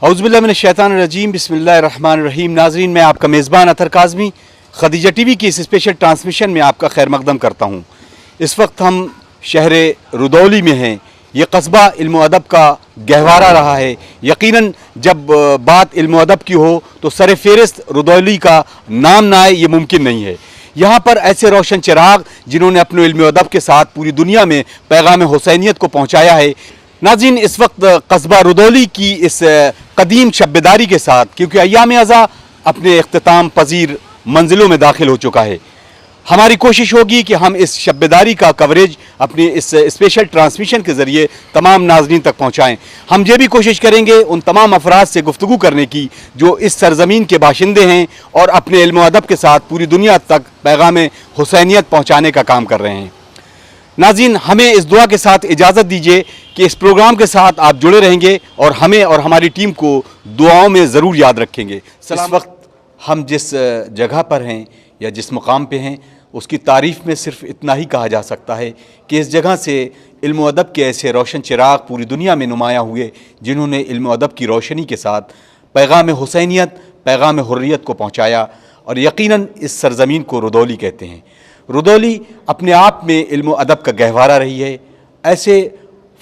औज़ुबिल्लाहिमिनश्शैतानिर्रजीम बिस्मिल्लाहिर्रहमानिर्रहीम। नाज़रीन, मैं आपका मेज़बान अतर काज़मी खदीजा टीवी की इस स्पेशल ट्रांसमिशन में आपका खैर मकदम करता हूँ। इस वक्त हम शहर रुदौली में हैं। ये कस्बा इल्म अदब का गहवारा रहा है। यकीनन जब बात इल्म अदब की हो तो सर फ़हरिस्त रुदौली का नाम ना आए ये मुमकिन नहीं है। यहाँ पर ऐसे रोशन चिराग जिन्होंने अपने इल्म अदब के साथ पूरी दुनिया में पैगाम हुसैनियत को पहुँचाया है। नाज़रीन, इस वक्त कस्बा रुदौली की इस कदीम शब्बेदारी के साथ, क्योंकि अय्याम अज़ा अपने इख्तिताम पजीर मंजिलों में दाखिल हो चुका है, हमारी कोशिश होगी कि हम इस शब्बेदारी का कवरेज अपनी इस स्पेशल ट्रांसमिशन के ज़रिए तमाम नाज़रीन तक पहुँचाएँ। हम ये भी कोशिश करेंगे उन तमाम अफराद से गुफ्तगू करने की जो इस सरज़मीन के बाशिंदे हैं और अपने इल्म अदब के साथ पूरी दुनिया तक पैगाम हुसैनियत पहुँचाने का काम कर रहे हैं। नाज़रीन, हमें इस दुआ के साथ इजाज़त दीजिए कि इस प्रोग्राम के साथ आप जुड़े रहेंगे और हमें और हमारी टीम को दुआओं में ज़रूर याद रखेंगे। इस वक्त हम जिस जगह पर हैं या जिस मुकाम पे हैं उसकी तारीफ़ में सिर्फ इतना ही कहा जा सकता है कि इस जगह से इल्म अदब के ऐसे रोशन चिराग पूरी दुनिया में नुमायाँ हुए जिन्होंने इल्म अदब की रोशनी के साथ पैगाम हुसैनियत, पैगाम हुर्रियत को पहुँचाया। और यकीनन इस सरज़मीन को रुदौली कहते हैं। रुदौली अपने आप में इल्म अदब का गहवारा रही है। ऐसे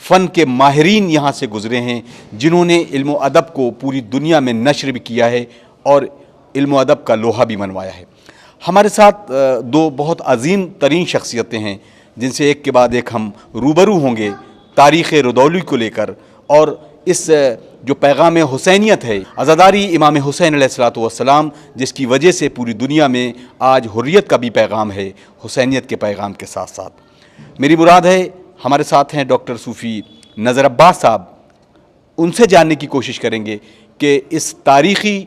फ़न के माहिरीन यहाँ से गुज़रे हैं जिन्होंने इल्म अदब को पूरी दुनिया में नश्र भी किया है और इल्म अदब का लोहा भी मनवाया है। हमारे साथ दो बहुत अजीम तरीन शख्सियतें हैं जिनसे एक के बाद एक हम रूबरू होंगे तारीख़ रुदौली को लेकर और इस जो पैगाम हुसैनियत है, अज़ादारी इमाम हुसैन अलैहिस्सलातु वस्सलाम, जिसकी वजह से पूरी दुनिया में आज हुर्रियत का भी पैगाम है हुसैनियत के पैगाम के साथ साथ। मेरी मुराद है हमारे साथ हैं डॉक्टर सूफ़ी नज़र अब्बास साहब। उनसे जानने की कोशिश करेंगे कि इस तारीख़ी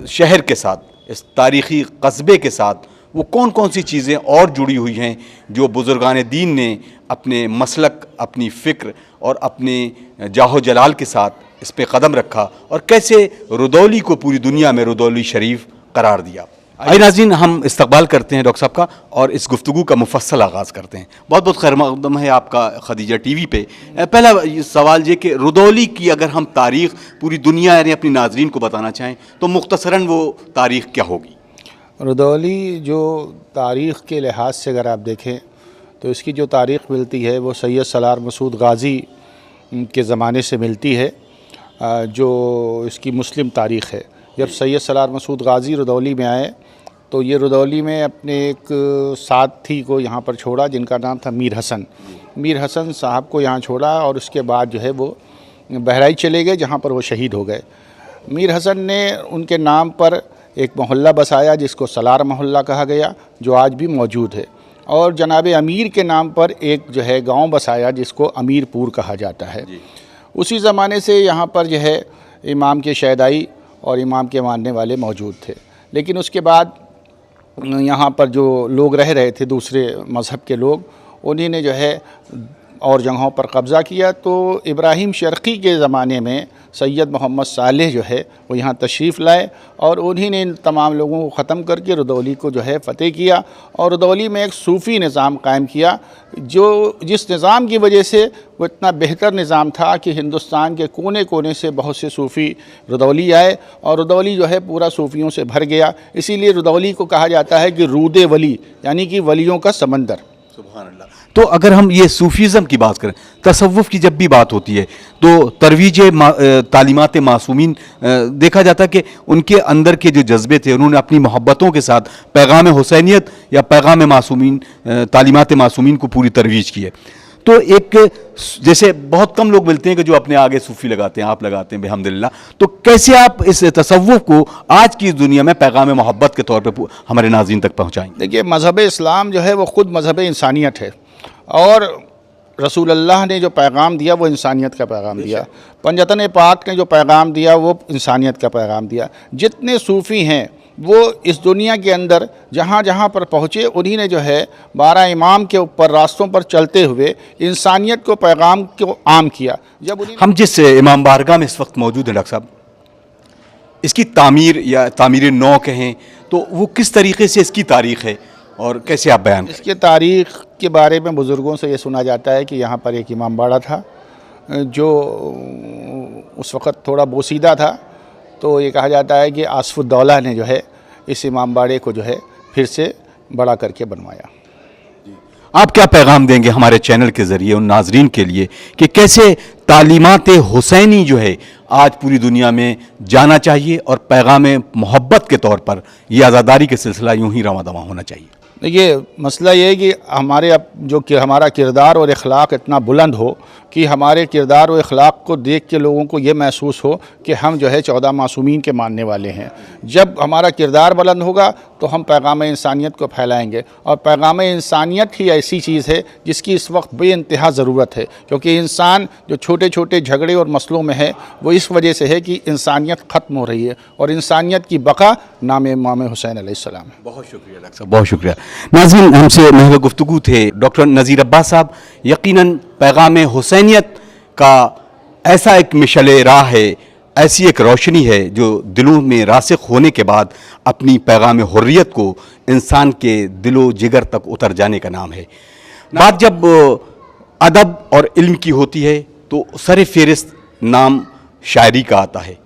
शहर के साथ, इस तारीख़ी कस्बे के साथ वो कौन कौन सी चीज़ें और जुड़ी हुई हैं जो बुज़ुर्गान दीन ने अपने मसलक, अपनी फ़िक्र और अपने जाहो जलाल के साथ इस पे कदम रखा और कैसे रुदौली को पूरी दुनिया में रुदौली शरीफ करार दिया। आइए नाज़रीन, हम इस्तकबाल करते हैं डॉक्टर साहब का और इस गुफ्तगू का मुफस्सल आगाज़ करते हैं। बहुत बहुत खैर मक़दम है आपका खदीजा टीवी पे। पहला सवाल ये कि रुदौली की अगर हम तारीख़ पूरी दुनिया यानी अपनी नाज़रीन को बताना चाहें तो मुख्तसरन वो तारीख़ क्या होगी? रुदौली जो तारीख़ के लिहाज से अगर आप देखें तो इसकी जो तारीख़ मिलती है वो सैयद सलार मसूद गाज़ी के ज़माने से मिलती है। जो इसकी मुस्लिम तारीख़ है, जब सैयद सलार मसूद गाज़ी रुदौली में आए तो ये रुदौली में अपने एक साथी को यहाँ पर छोड़ा जिनका नाम था मीर हसन। मीर हसन साहब को यहाँ छोड़ा और उसके बाद जो है वो बहराइच चले गए जहाँ पर वो शहीद हो गए। मीर हसन ने उनके नाम पर एक मोहल्ला बसाया जिसको सलार मोहल्ला कहा गया, जो आज भी मौजूद है। और जनाब अमीर के नाम पर एक जो है गांव बसाया जिसको अमीरपुर कहा जाता है। उसी ज़माने से यहाँ पर जो है इमाम के शैदाई और इमाम के मानने वाले मौजूद थे। लेकिन उसके बाद यहाँ पर जो लोग रह रहे थे दूसरे मज़हब के लोग, उन्हीं ने जो है और जगहों पर कब्ज़ा किया। तो इब्राहिम शर्क़ी के ज़माने में सैयद मोहम्मद सालेह जो है वो यहाँ तशरीफ़ लाए और उन्हीं ने इन तमाम लोगों को ख़त्म करके रुदौली को जो है फ़तेह किया और रुदौली में एक सूफ़ी निज़ाम कायम किया, जो जिस निज़ाम की वजह से वो इतना बेहतर निज़ाम था कि हिंदुस्तान के कोने कोने से बहुत से सूफ़ी रुदौली आए और रुदौली जो है पूरा सूफ़ियों से भर गया। इसीलिए रुदौली को कहा जाता है कि रूदे वली, यानी कि वलियों का समंदर। सुभान अल्लाह। तो अगर हम ये सूफ़ीज़म की बात करें, तसव्वुफ़ की जब भी बात होती है तो तरवीज तालीमात मासूमीन देखा जाता है कि उनके अंदर के जो जज्बे थे उन्होंने अपनी मोहब्बतों के साथ पैगाम हुसैनियत या पैगाम मासूमीन, तालीमात मासूमीन को पूरी तरवीज की है। तो एक जैसे बहुत कम लोग मिलते हैं कि जो अपने आगे सूफ़ी लगाते हैं, आप लगाते हैं बेहम्दुलिल्लाह। तो कैसे आप इस तसव्वुफ़ को आज की दुनिया में पैगाम मोहब्बत के तौर पे हमारे नाज़रीन तक पहुँचाएंगे? देखिए, मज़हब इस्लाम जो है वो ख़ुद मज़हब इंसानियत है और रसूल अल्लाह ने जो पैगाम दिया वो इंसानियत का पैगाम दिया। पंजतन पाक ने जो पैगाम दिया वो इंसानियत का पैगाम दिया। जितने सूफ़ी हैं वो इस दुनिया के अंदर जहाँ जहाँ पर पहुँचे उन्हीं ने जो है 12 इमाम के ऊपर रास्तों पर चलते हुए इंसानियत को, पैगाम को आम किया। जब हम जिस इमाम बारगाह में इस वक्त मौजूद हैं डॉक्टर साहब, इसकी तामीर या तामीर नौ कहें तो वो किस तरीके से इसकी तारीख़ है और कैसे आप बयान? इसके तारीख़ के बारे में बुज़ुर्गों से ये सुना जाता है कि यहाँ पर एक इमाम बाड़ा था जो उस वक़्त थोड़ा बोसीदा था, तो ये कहा जाता है कि आसफुद्दौला ने जो है इस इमाम बाड़े को जो है फिर से बड़ा करके बनवाया। आप क्या पैगाम देंगे हमारे चैनल के ज़रिए उन नाजरीन के लिए कि कैसे तालीमात हुसैनी जो है आज पूरी दुनिया में जाना चाहिए और पैगाम मोहब्बत के तौर पर यह आज़ादारी का सिलसिला यूं ही रवां दवां होना चाहिए? देखिए, मसला ये है कि हमारा किरदार और अखलाक इतना बुलंद हो कि हमारे किरदार और अखलाक को देख के लोगों को ये महसूस हो कि हम जो है 14 मासूमीन के मानने वाले हैं। जब हमारा किरदार बुलंद होगा तो हम पैगाम इंसानियत को फैलाएंगे, और पैगाम इंसानियत ही ऐसी चीज़ है जिसकी इस वक्त बेइंतहा ज़रूरत है, क्योंकि इंसान जो छोटे छोटे झगड़े और मसलों में है वो इस वजह से है कि इंसानियत ख़त्म हो रही है, और इंसानियत की बका नाम इमाम हुसैन अलैहिस्सलाम है। बहुत शुक्रिया डॉक्टर साहब, बहुत शुक्रिया। नाज़रीन, हमसे महव गुफ्तगू थे डॉक्टर नज़ीर अब्बास साहब। यकीनन पैगाम हुसैनियत का ऐसा एक मिशले राह है, ऐसी एक रोशनी है जो दिलों में रासिख होने के बाद अपनी पैगाम हुर्रियत को इंसान के दिलो जिगर तक उतर जाने का नाम है। बात जब अदब और इल्म की होती है तो सर फ़हरिस्त नाम शायरी का आता है।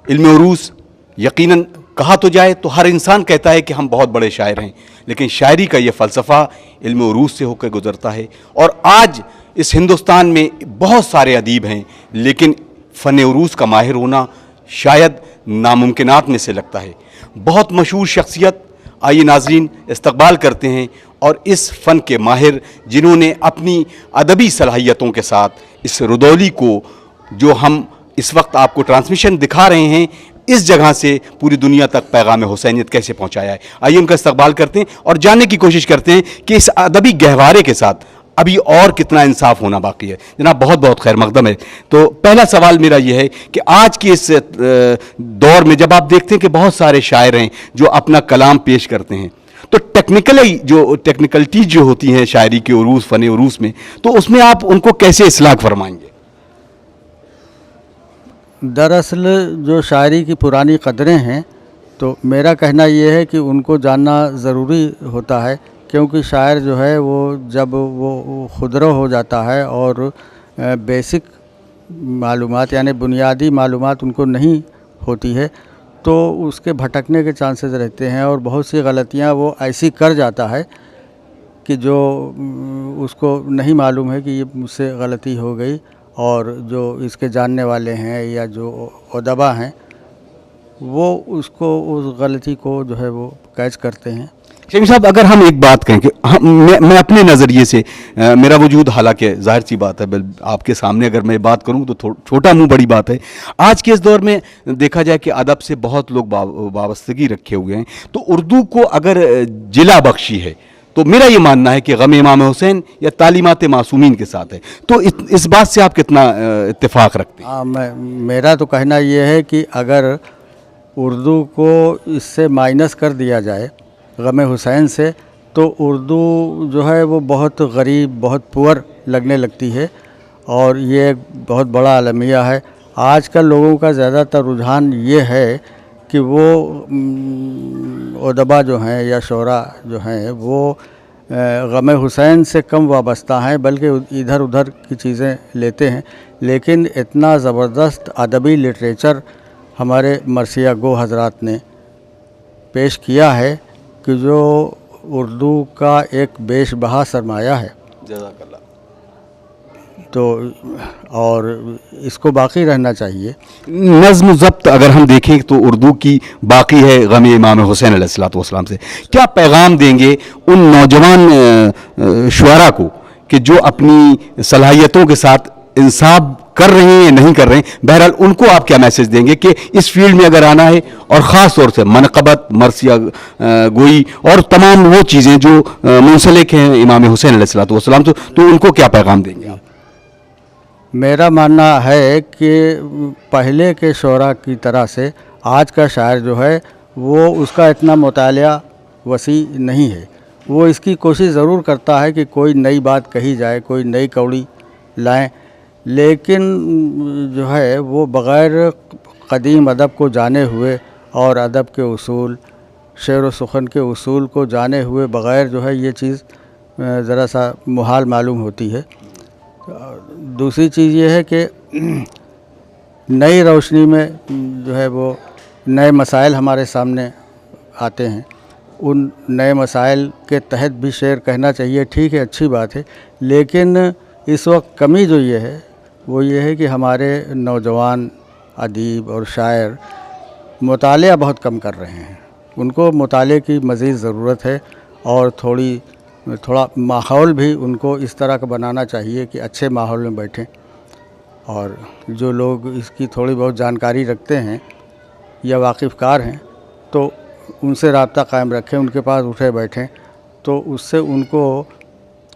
इल्म उरूस, यकीनन कहा तो जाए तो हर इंसान कहता है कि हम बहुत बड़े शायर हैं, लेकिन शायरी का ये फ़लसफ़ा इल्म उरूस से होकर गुज़रता है। और आज इस हिंदुस्तान में बहुत सारे अदीब हैं, लेकिन फ़न उरूस का माहिर होना शायद नामुमकिनात में से लगता है। बहुत मशहूर शख्सियत, आइए नाज़रीन इस्तक़बाल करते हैं और इस फ़न के माहिर जिन्होंने अपनी अदबी सलाहियतों के साथ इस रुदौली को, जो हम इस वक्त आपको ट्रांसमिशन दिखा रहे हैं, इस जगह से पूरी दुनिया तक पैगाम हुसैनियत कैसे पहुंचाया है। आइए उनका इस्तक़बाल करते हैं और जानने की कोशिश करते हैं कि इस अदबी गहवारे के साथ अभी और कितना इंसाफ होना बाकी है। जनाब, बहुत बहुत खैर मकदम है। तो पहला सवाल मेरा यह है कि आज के इस दौर में जब आप देखते हैं कि बहुत सारे शायर हैं जो अपना कलाम पेश करते हैं, तो टेक्निकलिटी जो होती हैं शायरी के उरूस, फ़न उरूस में, तो उसमें आप उनको कैसे इस्लाह फरमाएंगे? दरअसल जो शायरी की पुरानी कदरें हैं, तो मेरा कहना ये है कि उनको जानना ज़रूरी होता है, क्योंकि शायर जो है वो जब वो खुदरो हो जाता है और बेसिक मालूमात यानी बुनियादी मालूमात उनको नहीं होती है, तो उसके भटकने के चांसेस रहते हैं और बहुत सी गलतियां वो ऐसी कर जाता है कि जो उसको नहीं मालूम है कि ये मुझसे गलती हो गई, और जो इसके जानने वाले हैं या जो उदबा हैं वो उसको, उस गलती को जो है वो कैच करते हैं। शमी साहब, अगर हम एक बात कहें कि मैं अपने नज़रिए से, मेरा वजूद हालांकि जाहिर सी बात है, आपके सामने अगर मैं बात करूं तो छोटा मुंह बड़ी बात है। आज के इस दौर में देखा जाए कि अदब से बहुत लोग वाबस्तगी रखे हुए हैं, तो उर्दू को अगर जिला बख्शी है तो मेरा ये मानना है कि गम इमाम हुसैन या तालीमात मासूमीन के साथ है। तो इस बात से आप कितना इत्तेफाक रखते हैं? मेरा तो कहना ये है कि अगर उर्दू को इससे माइनस कर दिया जाए गम हुसैन से, तो उर्दू जो है वो बहुत गरीब, बहुत पुअर लगने लगती है, और ये एक बहुत बड़ा अलमिया है। आजकल लोगों का ज़्यादातर रुझान ये है कि वो उदबा जो हैं या शोरा जो हैं वो गम हुसैन से कम वाबस्ता हैं, बल्कि इधर उधर की चीज़ें लेते हैं। लेकिन इतना ज़बरदस्त अदबी लिटरेचर हमारे मरसिया गो हज़रात ने पेश किया है कि जो उर्दू का एक बेशबहा सरमाया है। जज़ाकल्लाह। तो और इसको बाकी रहना चाहिए। नज़्म ज़ब्त अगर हम देखें तो उर्दू की बाकी है गम इमाम हुसैन अलैहिस्सलातु वस्सलाम से। क्या पैगाम देंगे उन नौजवान शुअरा को कि जो अपनी सलाहियतों के साथ इंसाफ कर रहे हैं या नहीं कर रहे हैं? बहरहाल उनको आप क्या मैसेज देंगे कि इस फील्ड में अगर आना है, और ख़ास तौर से मनक़बत, मरसिया गोई और तमाम वो चीज़ें जो मुंसलिक हैं इमाम हुसैन अलैहिस्सलातु वस्सलाम से, तो उनको क्या पैगाम देंगे आप? मेरा मानना है कि पहले के शोरा की तरह से आज का शायर जो है वो उसका इतना मुतालिया वसी नहीं है। वो इसकी कोशिश ज़रूर करता है कि कोई नई बात कही जाए, कोई नई कौड़ी लाएं, लेकिन जो है वो बग़ैर क़दीम अदब को जाने हुए और अदब के उसूल, शेर व सुखन के उसूल को जाने हुए बग़ैर जो है ये चीज़ ज़रा सा मुहाल मालूम होती है। दूसरी चीज़ ये है कि नई रोशनी में जो है वो नए मसाइल हमारे सामने आते हैं। उन नए मसाइल के तहत भी शेर कहना चाहिए, ठीक है, अच्छी बात है। लेकिन इस वक्त कमी जो ये है वो ये है कि हमारे नौजवान अदीब और शायर मुतालिया बहुत कम कर रहे हैं। उनको मुताले की मज़ीद ज़रूरत है और थोड़ा माहौल भी उनको इस तरह का बनाना चाहिए कि अच्छे माहौल में बैठें, और जो लोग इसकी थोड़ी बहुत जानकारी रखते हैं या वाकिफ़कार हैं तो उनसे रब्ता कायम रखें, उनके पास उठे बैठें, तो उससे उनको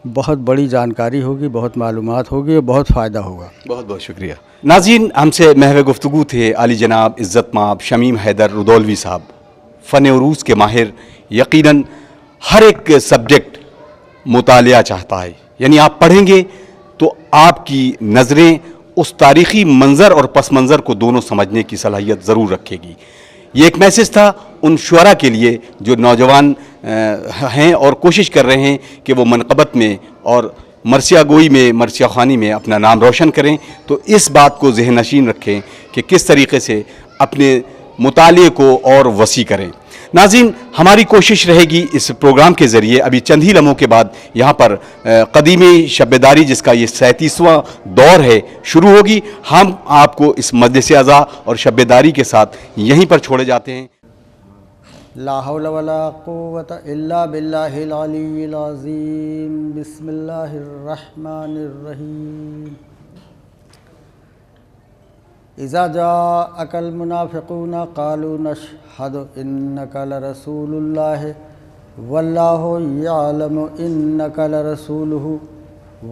बहुत बड़ी जानकारी होगी, बहुत मालूमात होगी और बहुत फ़ायदा होगा। बहुत बहुत शुक्रिया। नाज़रीन, हमसे महव गुफ्तगू थे आली जनाब इज़्ज़त माब शमीम हैदर रुदौलवी साहब, फ़न उरूज़ के माहिर। यकीनन हर एक सब्जेक्ट मुतालिया चाहता है, यानी आप पढ़ेंगे तो आपकी नज़रें उस तारीख़ी मंज़र और पस मंज़र को दोनों समझने की सलाहियत ज़रूर रखेगी। ये एक मैसेज था उन शुअरा के लिए जो नौजवान हैं और कोशिश कर रहे हैं कि वो मनक़बत में और मरसिया गोई में, मरसिया ख़ानी में अपना नाम रोशन करें। तो इस बात को ज़हन नशीन रखें कि किस तरीक़े से अपने मुताले को और वसी करें। नाज़रीन, हमारी कोशिश रहेगी इस प्रोग्राम के ज़रिए अभी चंद ही लम्हों के बाद यहाँ पर क़दीमी शब्बेदारी जिसका ये 37वां दौर है शुरू होगी। हम आपको इस मजलिस अज़ा और शब्बेदारी के साथ यहीं पर छोड़े जाते हैं। ला हौला वला कुव्वता इल्ला बिल्लाहिल अलिय्यिल अज़ीम। बिस्मिल्लाहिर रहमानिर रहीम। इज़ा जाअकल मुनाफ़िक़ूना क़ालू नशहदु इन्नका लरसूलुल्लाह वल्लाहु यअलमु इन्नका लरसूलुहु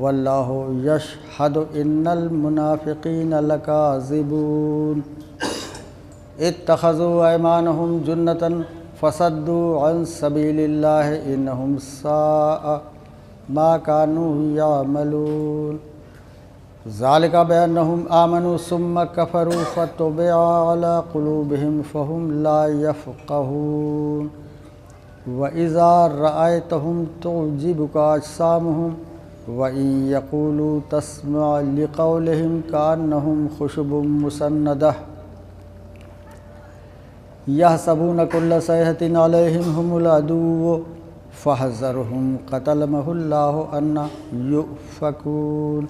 वल्लाहु यशहदु इन्नल मुनाफ़िक़ीना लकाज़िबून। इत्तख़ज़ू अयमानहुम जुन्नतन फ़सद्दू अन सबीलिल्लाह इन्नहुम साअ मा कानू यअमलून। ज़ालिका बिअन्नहुम आमनू सुम्मा कफ़रू फ़तुबिअ अला क़ुलूबिहिम फ़हुम ला यफ़क़हून। व इज़ा रअयतहुम तुअजिबुका अजसामुहुम व इन यक़ूलू तस्मा लिक़ौलिहिम कअन्नहुम ख़ुशुबुम मुसन्नदह यहसबून कुल्ल सयहतिन अलैहिम हुमुल अदुव्वु फ़हज़रहुम क़तलहुल्लाहु अन्ना युफ़कून।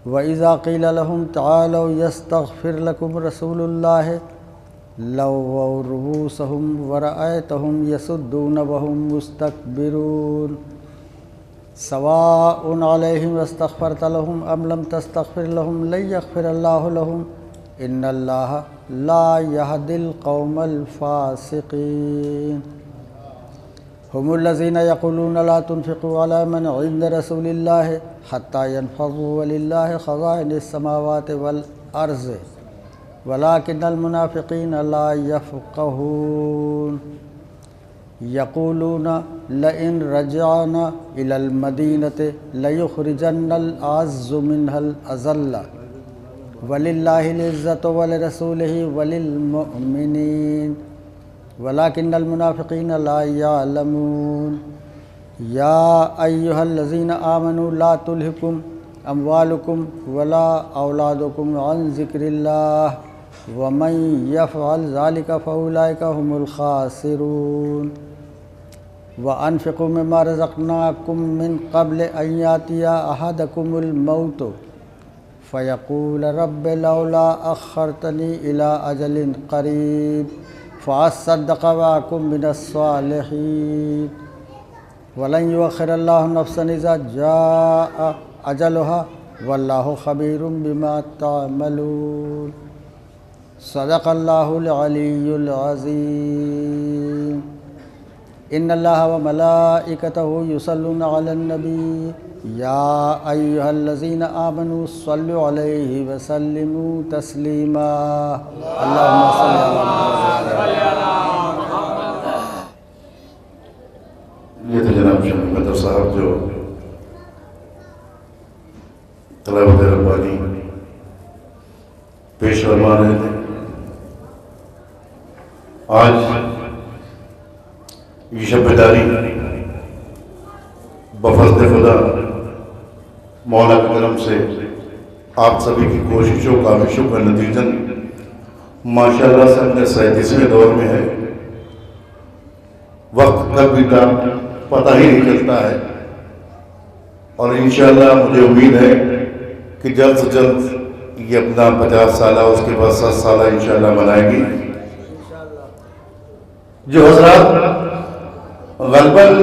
व इज़ा क़ील लहुम तआलौ यस्तग़फ़िर लकुम रसूलुल्लाह लव्वौ रुऊसहुम व रअयतहुम यसुद्दून व हुम मुस्तकबिरून। सवाउन अलैहिम अस्तग़फ़रत लहुम अम लम तस्तग़फ़िर लहुम लन यग़फ़िरल्लाहु लहुम इन्नल्लाह ला यहदिल क़ौमल फ़ासिक़ीन। हुमुल्लज़ीना यक़ूलूना ला तुनफ़िक़ू अला मन इंद रसूलिल्लाह हत्ता यनफ़ज़ू वलिल्लाहि ख़ज़ाइनुस समावाति वल अर्ज़ वलाकिन्नल मुनाफ़िक़ीना ला यफ़क़हून। यक़ूलूना लइन रजअना इलल मदीनति लयुख़रिजन्नल अअज़्ज़ु मिनहल अज़ल्ल वलिल्लाहिल इज़्ज़तु वलिरसूलिहि वलिलमुअमिनीन वलाकिन्नल मुनाफ़िक़ीना ला यअलमून। या अय्युहल्लज़ीना आमनू ला तुल्हिकुम अम्वालुकुम वला औलादुकुम अन ज़िक्रिल्लाह व मन यफ़अल ज़ालिका फ़उलाइका हुमुल ख़ासिरून। व अनफ़िक़ू मिम्मा रज़क़नाकुम मिन क़ब्ल अन यातिया अहदकुमुल मौत फ़यक़ूल रब्बि लौला अख़्ख़रतनी इला अजलिन क़रीब फ़अस्सद्दक़ व अकुम मिनस्सालिहीन। वलन युअख़्ख़िरल्लाहु नफ़्सन इज़ा जाअ अजलुहा वल्लाहु ख़बीरुम बिमा तअमलून। सदक़ल्लाहुल अलियुल अज़ीम। इन्नल्लाहा व मलाइकतहु युसल्लूना अलन नबी या अय्युहल्लज़ीना आमनू सल्लु अलैहि व सल्लिमू तस्लीमा। अल्लाहुम्मा सल्लि अला ये थे जनाब शमीम हैदर साहब जो तलावत रब्बानी पेश फरमा रहे थे। आज ये शब्बेदारी बफ़ज़्ल खुदा मौला के करम से आप सभी की कोशिशों काविशों का नतीजन माशाअल्लाह से अपने 37वें दौर में है। वक्त कब बीता पता ही नहीं चलता है और इंशाअल्लाह मुझे उम्मीद है कि जल्द से जल्द ये अपना 50 साल उसके बाद 7 साल इंशाअल्लाह बनाएगी। जो हजरात गलबन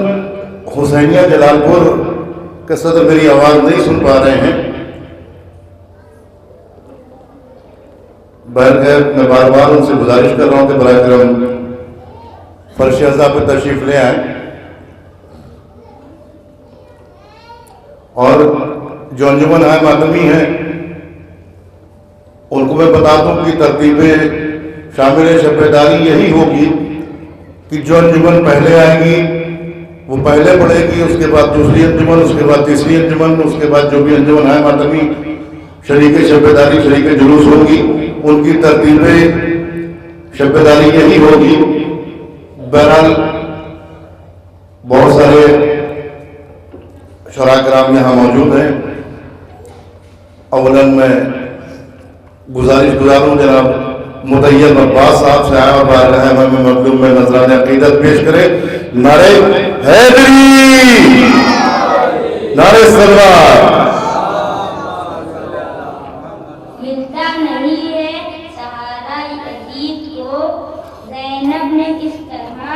हुसैनिया जलालपुर के सदर मेरी आवाज़ नहीं सुन पा रहे हैं, मैं बार बार उनसे गुजारिश कर रहा हूं कि बराए करम फर्श अज़ा पे तशरीफ ले आए। और जो अंजुमन है मातमी है उनको मैं बता दूं कि तरतीबें शामिल शब्बेदारी यही होगी कि जो अंजुमन पहले आएगी वो पहले पढ़ेगी, उसके बाद दूसरी अंजुमन, उसके बाद तीसरी अंजुमन, उसके बाद जो भी अंजुमन है मातमी शरीक शब्बेदारी शरीक जुलूस होगी उनकी तरतीबें शब्बेदारी यही होगी। बहरहाल बहुत सारे शरा कराम यहाँ मौजूद हैं। अवलन मैं गुजारिश गुजारूँ जनाब मुतय्यब अब्बास साहब से आया और बारगाह में मखदूम में नजराने अकीदत पेश करे। नारे हैदरी, नारे सलवार। मिलता नहीं है सहारा यजीद को, ज़ैनब ने किस तरह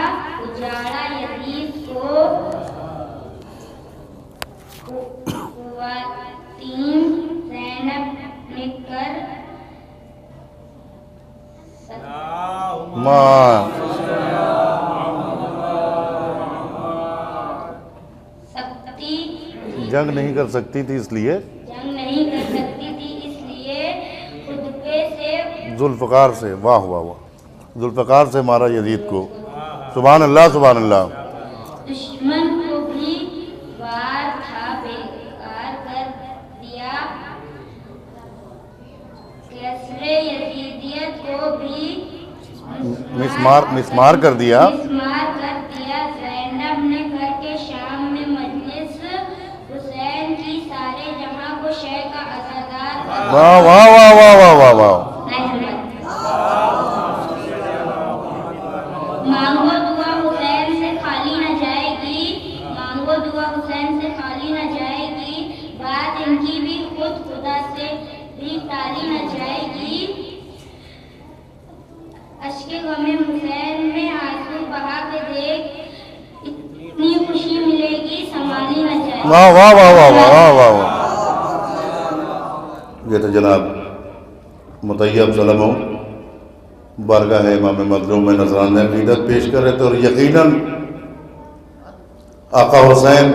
उजाड़ा यजीद को। ख़वातीन ज़ैनब ने कर सकती जंग नहीं कर सकती थी इसलिए खुद पे से जुल्फ़कार से, वाह वाह वाह, जुल्फ़कार से मारा यजीद को। सुभान अल्लाह सुभान अल्लाह। दुश्मन को भी वार था बेकार कर दिया, कसरे यजीदियत को भी मिसमार कर दिया। ज़ैनब ने घर के शाम में मजलिस हुसैन की सारे जहां को शय का अज़ादार। वाह वाह वाह वाह वाह वाह वाह। मांगो दुआ हुसैन से खाली न जाएगी, मांगो दुआ हुसैन से खाली न जाएगी, बात इनकी भी खुद खुदा से भी टाली न जाएगी। अश्के गमे हुसैन में आंसू बहा के देख, इतनी खुशी मिलेगी संभाली न जाए। वाह वाह वाह वाह वाह वाह वाह। ये तो जनाब मुतय्यब सलमो बारगाह इमाम मखदूम में नजराने अकीदत पेश कर रहे थे और यकीनन आका हुसैन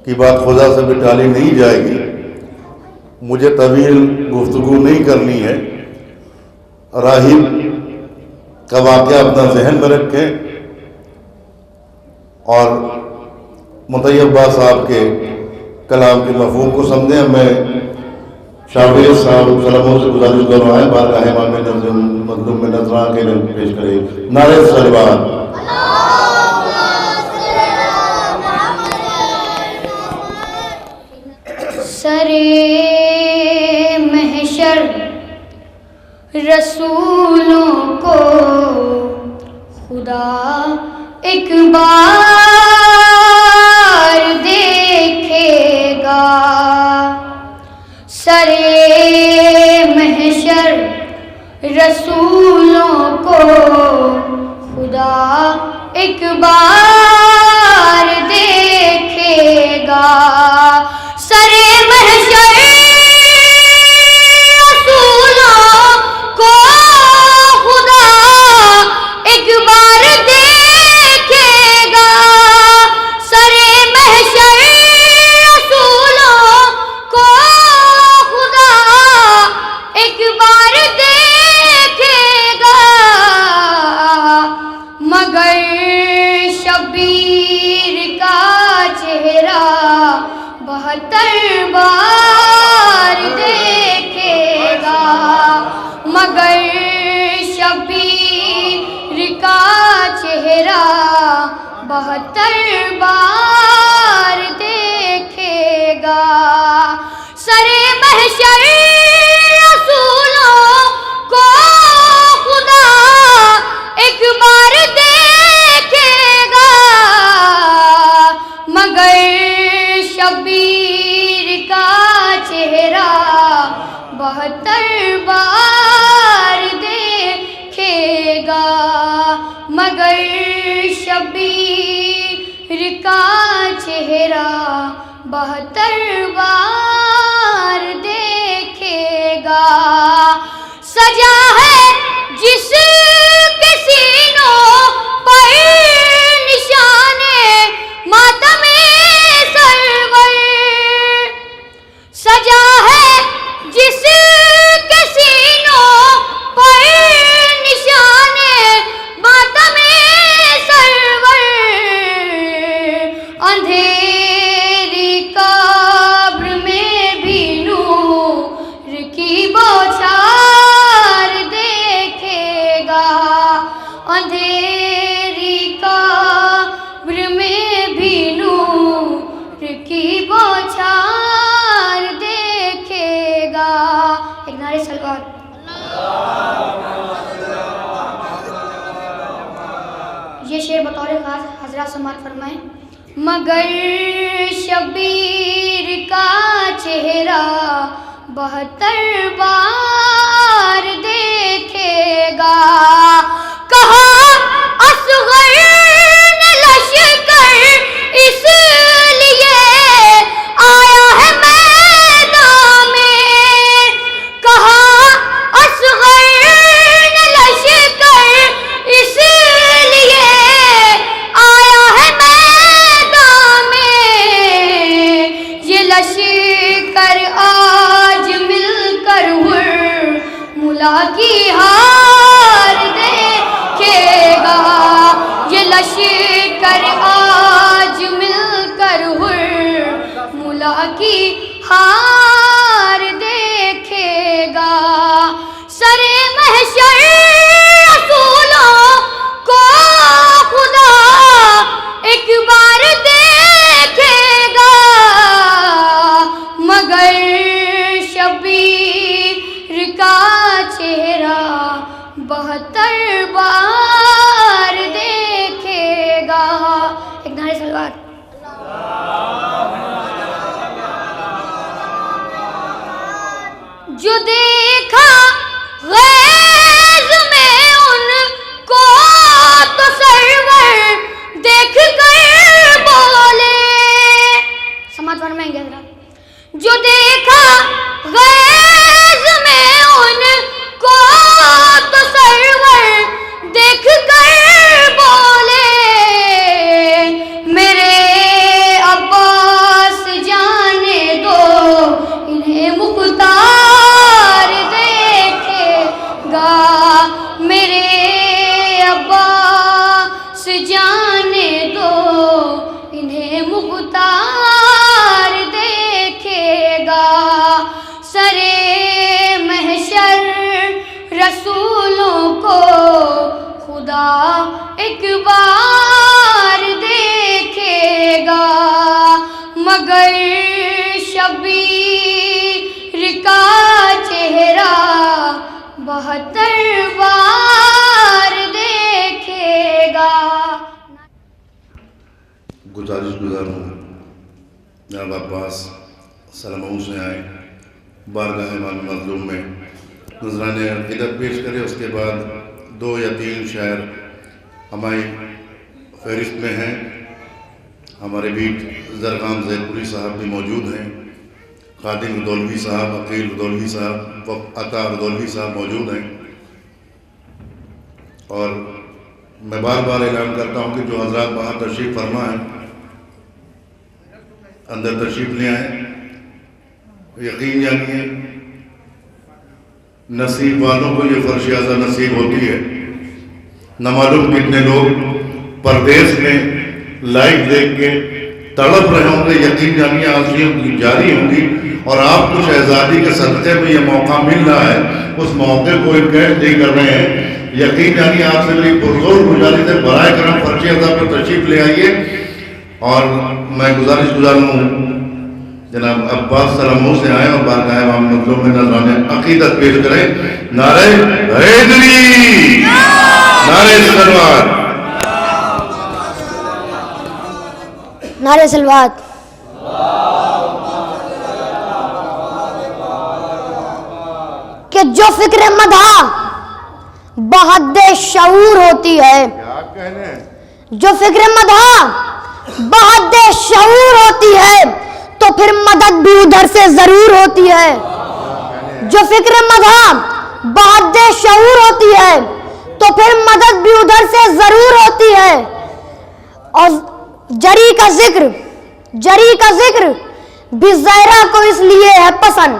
की बात खुदा से भी टाली नहीं जाएगी। मुझे तवील गुफ्तगू नहीं करनी है, राहिब का वाक़या अपना जहन में रखें और मुतय्यब साहब के कलाम के मफ़हूम को समझें। मैं शाबिर साहब सलामों से गुजारिश कर रहा है बारगाह इमाम मखदूम में नजराने के पेश करें। नारे सलवार। सरे महशर रसूलों को खुदा एक बार देखेगा, सरे महशर रसूलों को खुदा एक बार देखेगा। सरे महशर रसूलों को खुदा एक बार देखेगा, सरे महशर रसूलों को खुदा एक बार देखेगा। मगर शबीर का चेहरा 72 बार देखेगा, मगर शबीर का चेहरा 72 बार देखेगा। मगर शबीर का चेहरा 72 बार देखेगा, मगर शबीर का चेहरा 72 बार देखेगा। सजा है जिसके सीनों पर निशाने मातमे सरवर, सजा है जिसके सीनों पर निशाने मातमे सरवर। अंधेरी कब्र में भी नूर की बौछार देखेगा, अंधेरी कब्र में भी नूर की बौछार देखेगा। एक नारे सलवार। ये शेर बतौर खास हजरत समात फरमाएं। मगर शबीर का चेहरा 72 बार देखेगा। कहा असग़र ने लश्कर इसलिए आया है मैदान में, कहा असग़र ने लश्कर इसलिए आया है मैदान में। ये लश्कर आज मिलकर मुला की हार देखेगा, ये लश्कर आज मिलकर मुला की हार देखेगा। सरे महशर रसूलों को खुदा एक बार देखेगा, मगर शबीर का चेहरा 72 बार देखेगा। एक नारे सलवार। जो देखा गैज़ में उनको तो सरवर देख कर बोले, समाज फरमाएंगे जरा। जो देखा गैज़ में उनको तो सरवर देख कर बोले, मेरे अब्बास जाने दो इन्हें मुख्तार देखेगा, मेरे अब्बास जाने दो इन्हें मुख्तार देखेगा। सरे महशर रसूलों को खुदा एक बार देखेगा, मगर शबीर का चेहरा 72 बार देखेगा। गुजारिश गुजार हूँ जनाब अब्बास सलामों से आए, बारगाह इमाम मज़लूम में नजराने अक़ीदत पेश करें। उसके बाद 2 या 3 शायर हमारी फहरिस्त में हैं। हमारे बीच ज़रगाम ज़ैदपुरी साहब भी मौजूद हैं, खादिम रुदौलवी साहब, अकील रुदौलवी साहब व अता रुदौलवी साहब मौजूद हैं। और मैं बार बार ऐलान करता हूँ कि जो हज़रात वहाँ तशरीफ़ फरमा हैं, अंदर तशरीफ़ ले आए। यकीन जानिए नसीब वालों को ये फर्शियाज़ा नसीब होती है। न मालूम कितने लोग परदेश में लाइव देख के तड़प रहे होंगे। यकीन जानिए आंसुओं की जारी होंगी और आपको शहजादी के सदक़े में ये मौका मिल रहा है, उस मौके को एक कैद नहीं कर रहे हैं। यकीन जानिए आपसे मेरी पुरज़ोर गुजारिश है, बराए करम फर्शियाज़ा पर तशरीफ़ ले आइए। और मैं गुजारिश गुजारूँ जनाब अब्बास सलामों से आए और बारगाह इमाम मज़लूम में नज़राने अक़ीदत पेश करें। नारे हैदरी, नारे सरवार। नारे सलवात। कि जो फिक्र मदहा बहद्दे शऊर होती है, जो फिक्र मदहा बहद्दे शऊर होती है तो फिर मदद भी उधर से जरूर होती है। जो फिक्र मदहा बहद्दे शऊर होती है तो फिर मदद भी उधर से जरूर होती है। और जरी का जिक्र भी ज़हरा को इसलिए है पसंद,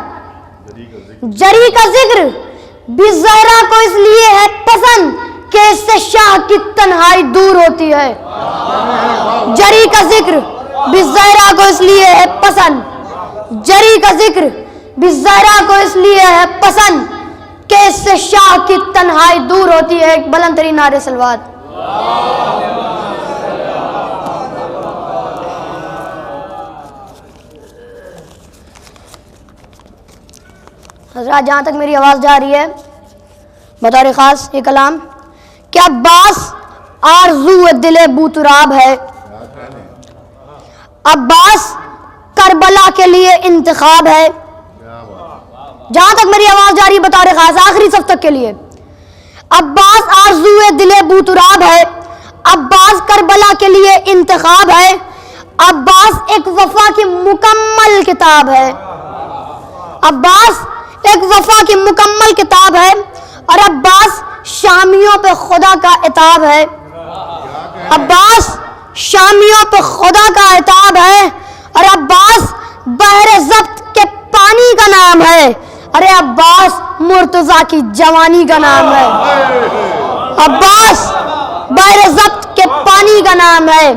जरी का जिक्र भी ज़हरा को इसलिए है पसंद कि इससे शाह की तन्हाई दूर होती है। जरी का जिक्र भी ज़हरा को इसलिए है पसंद, जरी का जिक्र भी ज़हरा को इसलिए है पसंद कि इससे शाह की तन्हाई दूर होती है। एक बुलंद तरीन नारे सलवात। हज़रात, जहाँ तक मेरी आवाज़ जा रही है, बतौर ख़ास ये कलाम कि अब्बास आरज़ू दिले बूतराब है, अब्बास करबला के लिए इंतखाब है। जहाँ तक मेरी आवाज़ जा रही है, बतौर ख़ास आखिरी सफ तक के लिए, अब्बास आरज़ू दिले बूतराब है, अब्बास करबला के लिए इंतखाब है। अब्बास एक वफा की मुकम्मल किताब है, अब्बास एक वफा की मुकम्मल किताब है। और अब्बास शामियों पे खुदा का इताब है, अब्बास शामियों पे खुदा का इताब है। और अब्बास बहरे ज़ब्त के पानी का नाम है। अरे अब्बास मुर्तज़ा की जवानी का नाम है, अब्बास बहरे ज़ब्त के पानी का नाम है,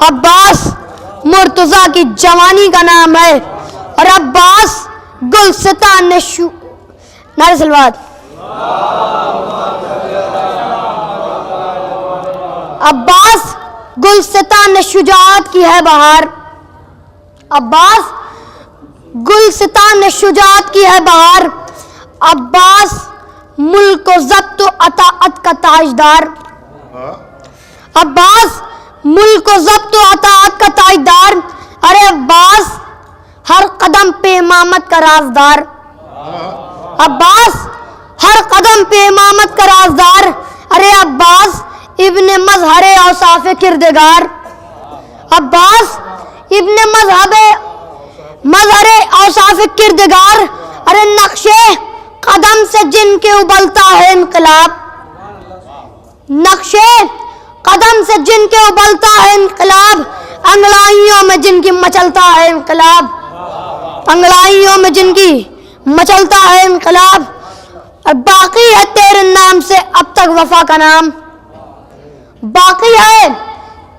अब्बास मुर्तज़ा की जवानी का नाम है। और अब्बास गुलसिता नशु नारे सलवात। अब्बास गुलसिता नशुजात की है बहार, अब्बास गुलसिता नशुजात की है बहार। अब्बास मुल्क ज़ब्त अताअत का ताजदार, अब्बास मुल्क ज़ब्त अताअत का ताजदार। अरे अब्बास हर कदम पे इमामत का राजदार, अब्बास हर कदम पे इमामत का राजदार। अरे अब्बास इब्ने मज़हरे औसाफ़े किरदगार, अब्बास इब्ने मज़हरे औसाफ़े किरदगार। अरे नक्शे कदम से जिनके उबलता है इनकलाब, नक्शे कदम से जिनके उबलता है इनकलाब। अंगड़ाइयों में जिनकी मचलता है इनकलाब, अंगड़ाइयों में जिनकी मचलता है इनकलाब। और बाकी है तेरे नाम से अब तक वफा का नाम, बाकी है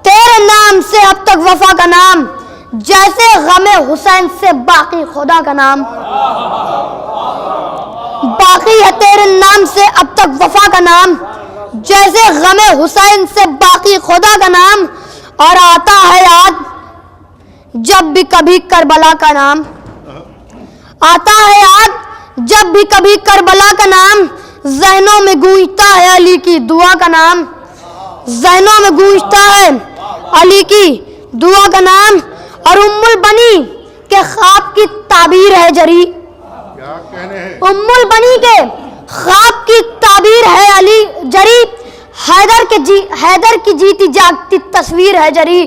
तेरे नाम से अब तक वफा का नाम। जैसे गमे हुसैन से बाकी खुदा का नाम, बाकी है तेरे नाम से अब तक वफा का नाम। जैसे गमे हुसैन से बाकी खुदा का नाम। और आता है याद जब भी कभी करबला का नाम, आता है याद जब भी कभी करबला का नाम। ज़हनों में गूंजता है अली की दुआ का नाम, ज़हनों में गूंजता है अली की दुआ का नाम। और उम्मुल बनी के ख्वाब की ताबीर है जरी, उम्मुल बनी के ख्वाब की ताबीर है अली जरी। हैदर की जीती जागती तस्वीर है जरी,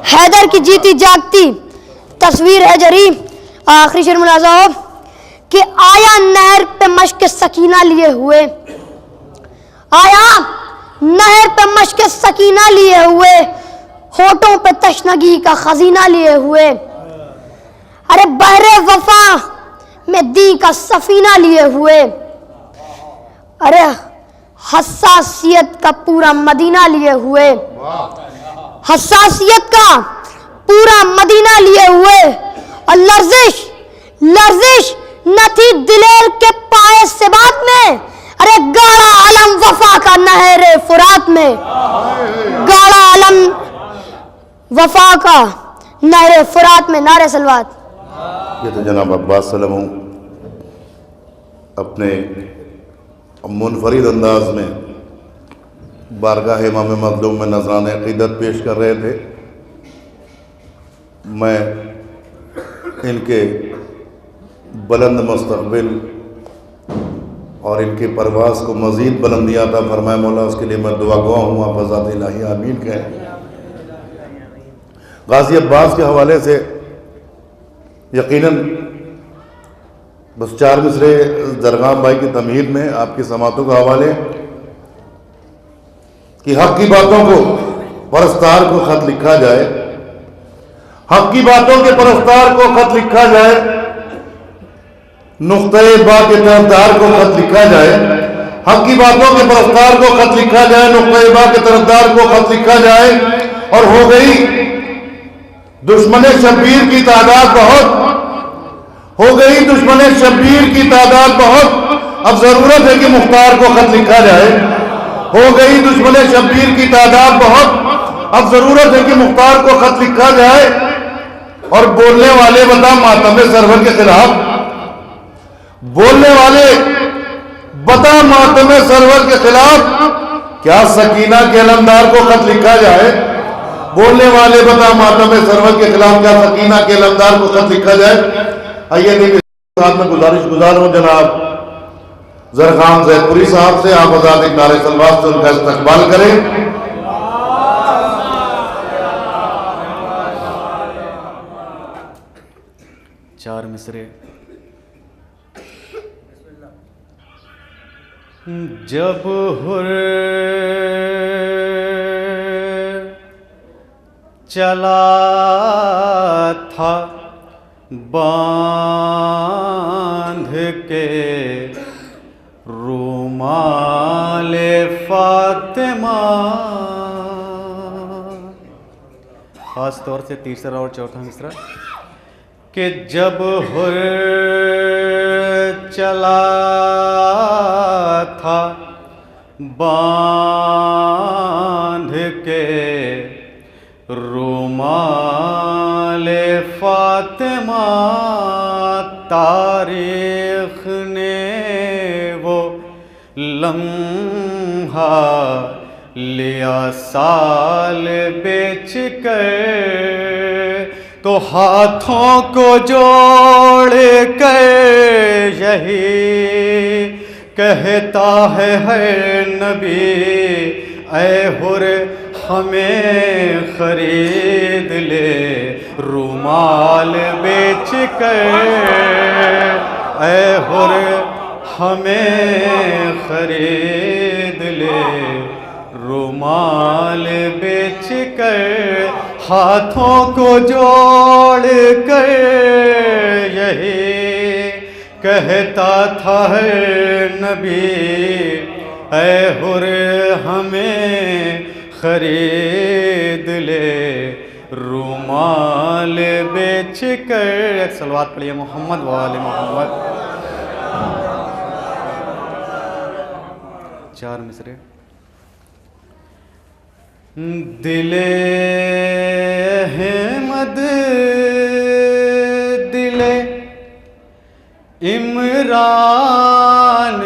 हैदर की जीती जागती तस्वीर है जरी। आखिरी शेर मुलाजा हो कि आया नहर पे मश्क सकीना लिए हुए, आया नहर पे मश्क सकीना लिए हुए, होठों पे तशनगी का खजीना लिए हुए। अरे बहरे वफा में दी का सफीना लिए हुए। अरे हसासियत का पूरा मदीना लिए हुए, हसासियत का पूरा मदीना लिए हुए। और लर्जिश लर्जिश न थी दिलेर के पाए सिबात में। अरे गाड़ा आलम वफा का नहरे फुरात में, गाड़ा आलम वफा का नहरे फुरात में। नारे सलवात। ये तो जनाब अब्बास सलम अपने मुनफरिद अंदाज में बारगाह इमाम मज़लूम में नजराने अक़ीदत पेश कर रहे थे। मैं इनके बुलंद मुस्तक़बिल और इनकी परवास को मज़ीद बुलंदियाँ अता फरमाए मौला, उसके लिए मैं दुआ गो हूँ। आप ज़ात इलाही आमीन कहें। गाज़ी अब्बास के हवाले से यकीनन बस 4 मिसरे दरगाम भाई की तमहीद में आपकी समातों का हवाले कि हक़ की बातों को परस्तार को ख़त लिखा जाए, हक़ की बातों के परस्तार को ख़त लिखा जाए, नुक़्ते बा के तरफदार को ख़त लिखा जाए, हक़ की बातों के परस्तार को ख़त लिखा जाए, नुक़्ते बा के तरफदार को ख़त लिखा जाए। और हो गई दुश्मन शब्बीर की तादाद बहुत, हो गई दुश्मन शब्बीर की तादाद बहुत, अब ज़रूरत है कि मुख्तार को ख़त लिखा जाए। हो गई दुश्मन शब्बीर की तादाद बहुत, अब ज़रूरत है कि मुख्तार को ख़त लिखा जाए। और बोलने वाले बता मातम सरवर के खिलाफ, बोलने वाले बता मातम सरवर के खिलाफ क्या सकीना के अलमदार को ख़त लिखा जाए। बोलने वाले बता मातम सरवर के खिलाफ क्या सकीना के अलमदार को ख़त लिखा जाए। आइए नहीं साथ में गुजार हूँ जनाब ज़रख़ान ज़ैदपुरी साहब से, आप आज़ाद एक नारे सलवात से उनका इस्तक़बाल करें। चार मिसरे। जब हुर चला था बांध के रुमाले फातिमा, खास तौर से तीसरा और चौथा मिसरा कि जब हुर चला था बांध के रुमाले फातिमा, तारीख ने वो लम्हा लिया साल बेच कर, तो हाथों को जोड़ कर यही कहता है हर नबी, ऐ हुर हमें खरीद ले रुमाल बेच कर, ऐ हुर हमें खरीद ले रुमाल बेच कर। हाथों को जोड़ कर यही कहता था हर नबी, ऐ हुर हमें खरीद ले रुमाल बेच कर। एक सलवात पढ़िए मोहम्मद वाले मोहम्मद। चार मिसरे। दिले अहमद दिले इमरान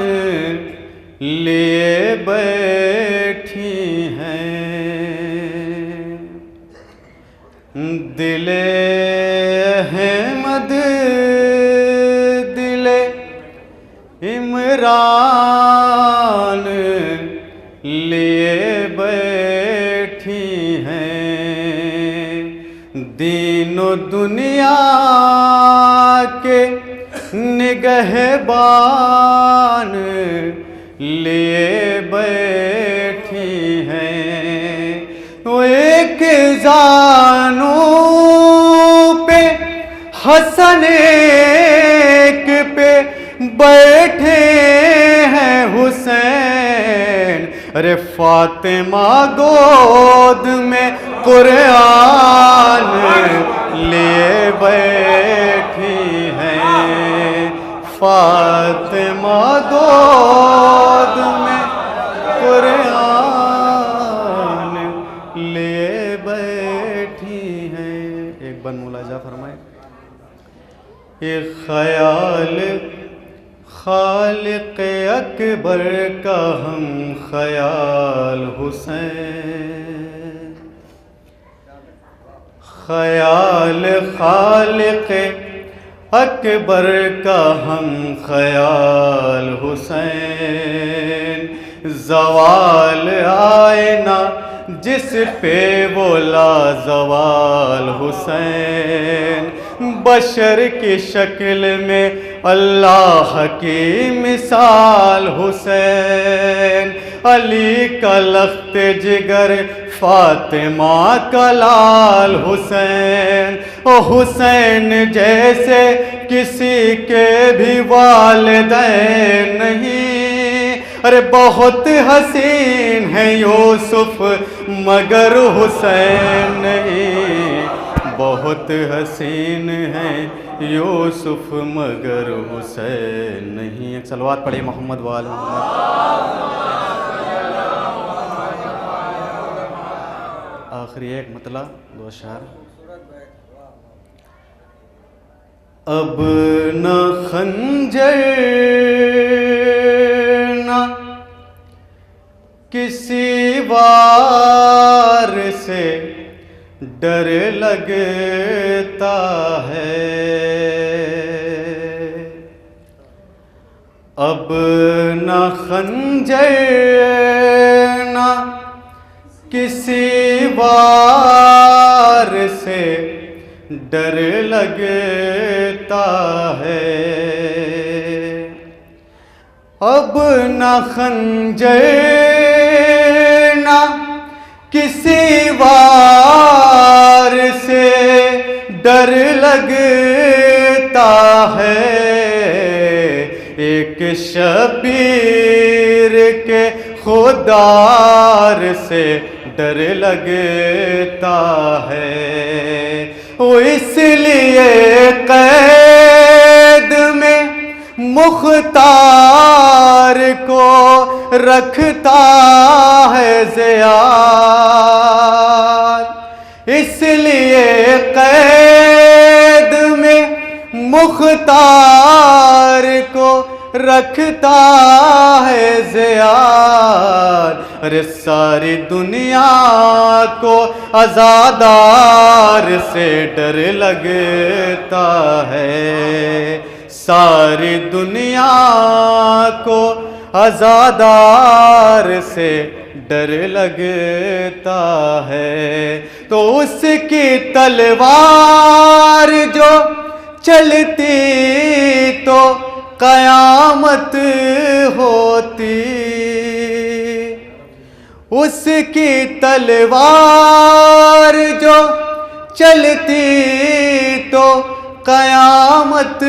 लिए बैठी हैं, दिले अहमद दिले इमरान लिए बैठी हैं, दीनो दुनिया के निगहबान लिए बैठी हैं। तो एक जानू पे हसन एक पे बैठे हैं हुसैन, अरे फातिमा गोद में कुरान लिए बैठी हैं, फातिमा गोद में कुरान लिए बैठी हैं। एक बन मुलाजा फरमाए। ये ख्याल खालिक अकबर का हम ख्याल हुसैन, ख्याल खालिक अकबर का हम ख्याल हुसैन, ज़वाल आए ना जिस पे वो लाज़वाल हुसैन, बशर की शक्ल में अल्लाह की मिसाल हुसैन, अली का लख्त जिगर फातिमा का लाल हुसैन, ओ हुसैन जैसे किसी के भी वालिदैन नहीं, अरे बहुत हसीन है यूसुफ मगर हुसैन नहीं, बहुत हसीन है यूसुफ मगर हुसैन नहीं। एक सलवात पढ़िए मोहम्मद वाले मोहम्मद। आखिरी एक मतला दो शार। अब न खंजर न किसी वार से डर लगता है, अब न खंजर न किसी वार से डर लगता है, अब न खंजर न किसी वार से डर लगता है, एक शबीर के खुदार से डर लगता है, वो इसलिए कैद में मुख्तार को रखता है ज़ियाद, इसलिए कैद में मुख्तार को रखता है ज़ियाद, अरे सारी दुनिया को आज़ादार से डर लगता है, सारी दुनिया को आज़ादार से डर लगता है, तो उसकी तलवार जो चलती तो कयामत होती, उसकी तलवार जो चलती तो कयामत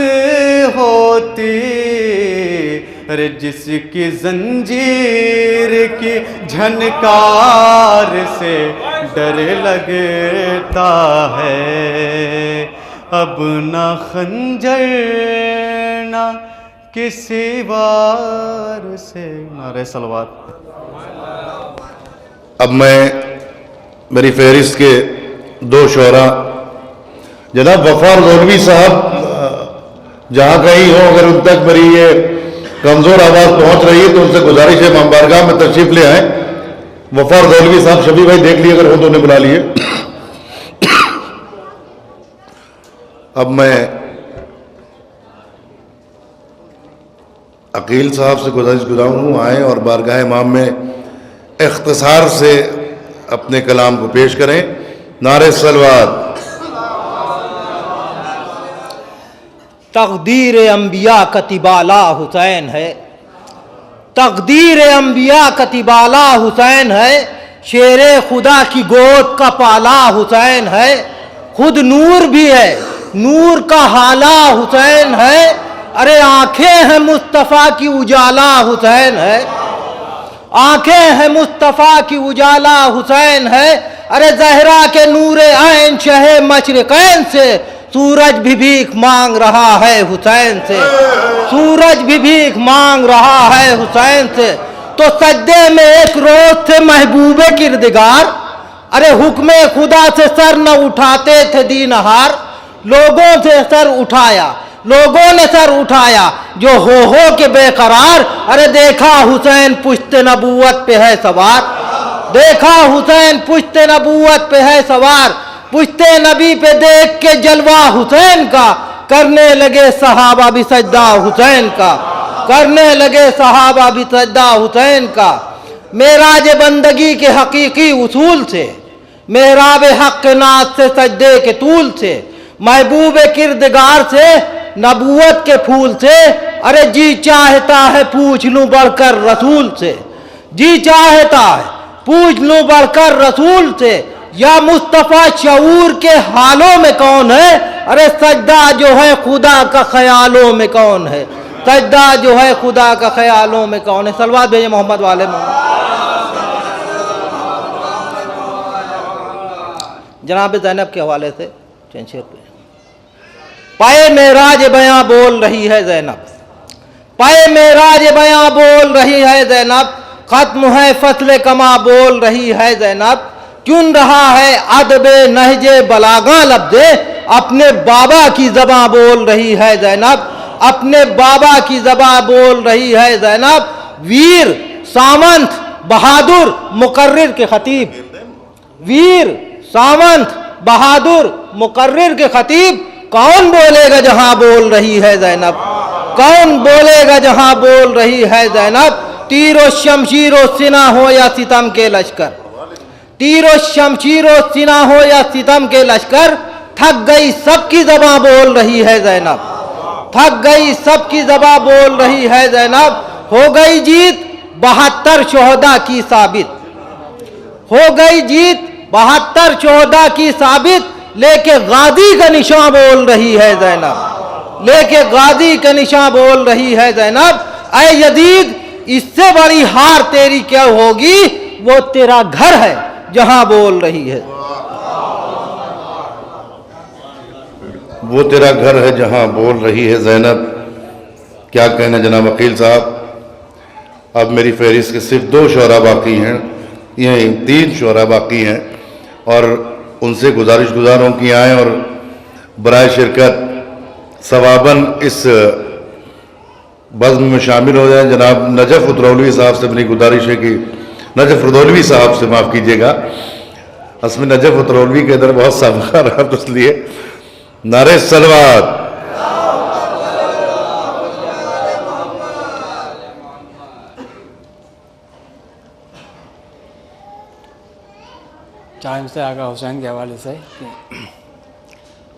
होती, अरे जिसकी जंजीर की झनकार से डर लगता है, अब ना खंजर ना किसी वार से। नारे सलवात। अब मैं मेरी फहरिस्त के दो शोरा जनाब वफार गौलवी साहब जहाँ कहीं हो, अगर उन तक मेरी ये कमज़ोर आवाज़ पहुँच रही है तो उनसे गुजारिश है बारगाह में तशरीफ़ ले आए। वफार गौलवी साहब शबी भाई देख लिए, अगर हो तो उन्हें बुला लिए। अब मैं अकील साहब से गुजारिश गुजारूँ आएँ और बारगाह इमाम में इख्तिसार से अपने कलाम को पेश करें। नारे सलवात। तकदीर अंबिया कतिबाला हुसैन है, तकदीर अंबिया कतिबाला हुसैन है, शेरे खुदा की गोद का पाला हुसैन है, खुद नूर भी है, नूर का हाला हुसैन है, अरे आंखें हैं मुस्तफ़ा की उजाला हुसैन है, आंखें हैं मुस्तफ़ा की उजाला हुसैन है, अरे जहरा के नूरे ऐन शहे मशरिक़ैन से सूरज भी भीख मांग रहा है हुसैन से, सूरज भी भीख मांग रहा है हुसैन से। तो सज्दे में एक रोज थे महबूबे किरदगार, अरे हुक्मे खुदा से सर न उठाते थे दीनहार, लोगों से सर उठाया, लोगों ने सर उठाया जो हो के बेकरार, अरे देखा हुसैन पुश्ते नबूवत पे है सवार, देखा हुसैन पुश्ते नबूवत पे है सवार, पुश्ते नबी पे देख के जलवा हुसैन का, करने लगे सहाबा भी सजदा हुसैन का, करने लगे सहाबा भी सजदा हुसैन का। मेराज बंदगी के हकीकी उसूल से, मेहराब हक नाज से सजदे के तूल से, महबूब किरदगार से, नबूवत के फूल से, अरे जी चाहता है पूछ लूं बढ़कर रसूल से, जी चाहता है पूछ लूं बढ़कर रसूल से, या मुस्तफ़ा शऊर के हालों में कौन है, अरे सजदा जो है खुदा का ख्यालों में कौन है, सजदा जो है खुदा का ख्यालों में कौन है। सलवात भेजे मोहम्मद वाले मोहम्मद। जनाब ज़ैनब के हवाले से शेर पे, पाए मेराज बयां बोल रही है ज़ैनब, पाए मेराज बयां बोल रही है ज़ैनब, खत्म है फसल कमा बोल रही है ज़ैनब, चुन रहा है अदबे नहजे बलागा लफ्ज़े, अपने बाबा की ज़बां बोल रही है ज़ैनब, अपने बाबा की ज़बां बोल रही है ज़ैनब। वीर सामंत बहादुर मुकर्रिर के खतीब, वीर सामंत बहादुर मुकर्रिर के खतीब, कौन बोलेगा जहां बोल रही है ज़ैनब, कौन बोलेगा जहां बोल रही है ज़ैनब। तीरो शमशीरो सिना हो या सितम के लश्कर, तीरो शमशीरो सिना हो या सितम के लश्कर, थक गई सबकी ज़बां बोल रही है ज़ैनब, थक गई सबकी ज़बां बोल रही है ज़ैनब। हो गई जीत 72 शोहदा की साबित, हो गई जीत 72 शोहदा की साबित, लेके गाजी का निशान बोल रही है ज़ैनब, लेके गाजी का निशान बोल रही है ज़ैनब। ऐ यजीद इससे बड़ी हार तेरी क्या होगी, वो तेरा घर है जहां बोल रही है, वो तेरा घर है जहां बोल रही है ज़ैनब। क्या कहना जनाब वकील साहब। अब मेरी फहरिस्त के सिर्फ 2 शोरा बाकी हैं, ये 3 शोरा बाकी हैं, और उनसे गुजारिश गुजारों की आएँ और बराए शिरकत सवाबन इस बज़्म में शामिल हो जाए। जनाब नजफ़ उतरौलवी साहब से मेरी गुजारिश है कि, नजफ़ रुदौलवी साहब से माफ़ कीजिएगा, असम नजफ़ उतरौलवी के अंदर बहुत सबका रहा तो इसलिए नारे सलवात। टाइम से आगा हुसैन के हवाले से,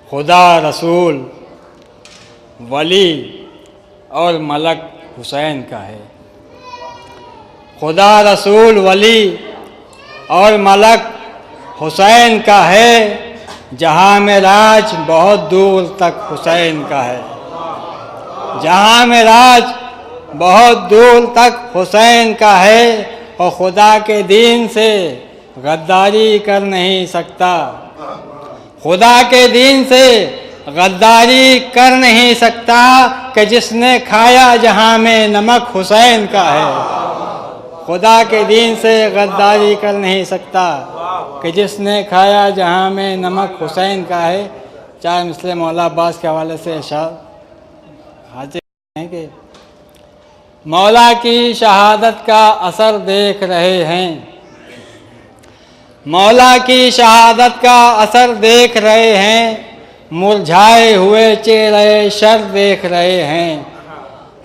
खुदा रसूल वली और मलक हुसैन का है, खुदा रसूल वली और मलक हुसैन का है, जहाँ में राज बहुत दूर तक हुसैन का है, जहाँ में राज बहुत दूर तक हुसैन का है, और खुदा के दीन से गद्दारी कर नहीं सकता, खुदा के दीन से गद्दारी कर नहीं सकता, कि जिसने खाया जहाँ में नमक हुसैन का है, खुदा के दीन से गद्दारी कर नहीं सकता, कि जिसने खाया जहाँ में नमक हुसैन का है। चाहे मिसले मौला अब्बास के हवाले से इरशाद हाजिर हैं कि मौला की शहादत का असर देख रहे हैं, मौला की शहादत का असर देख रहे हैं, मुरझाए हुए चेहरे शर देख रहे हैं,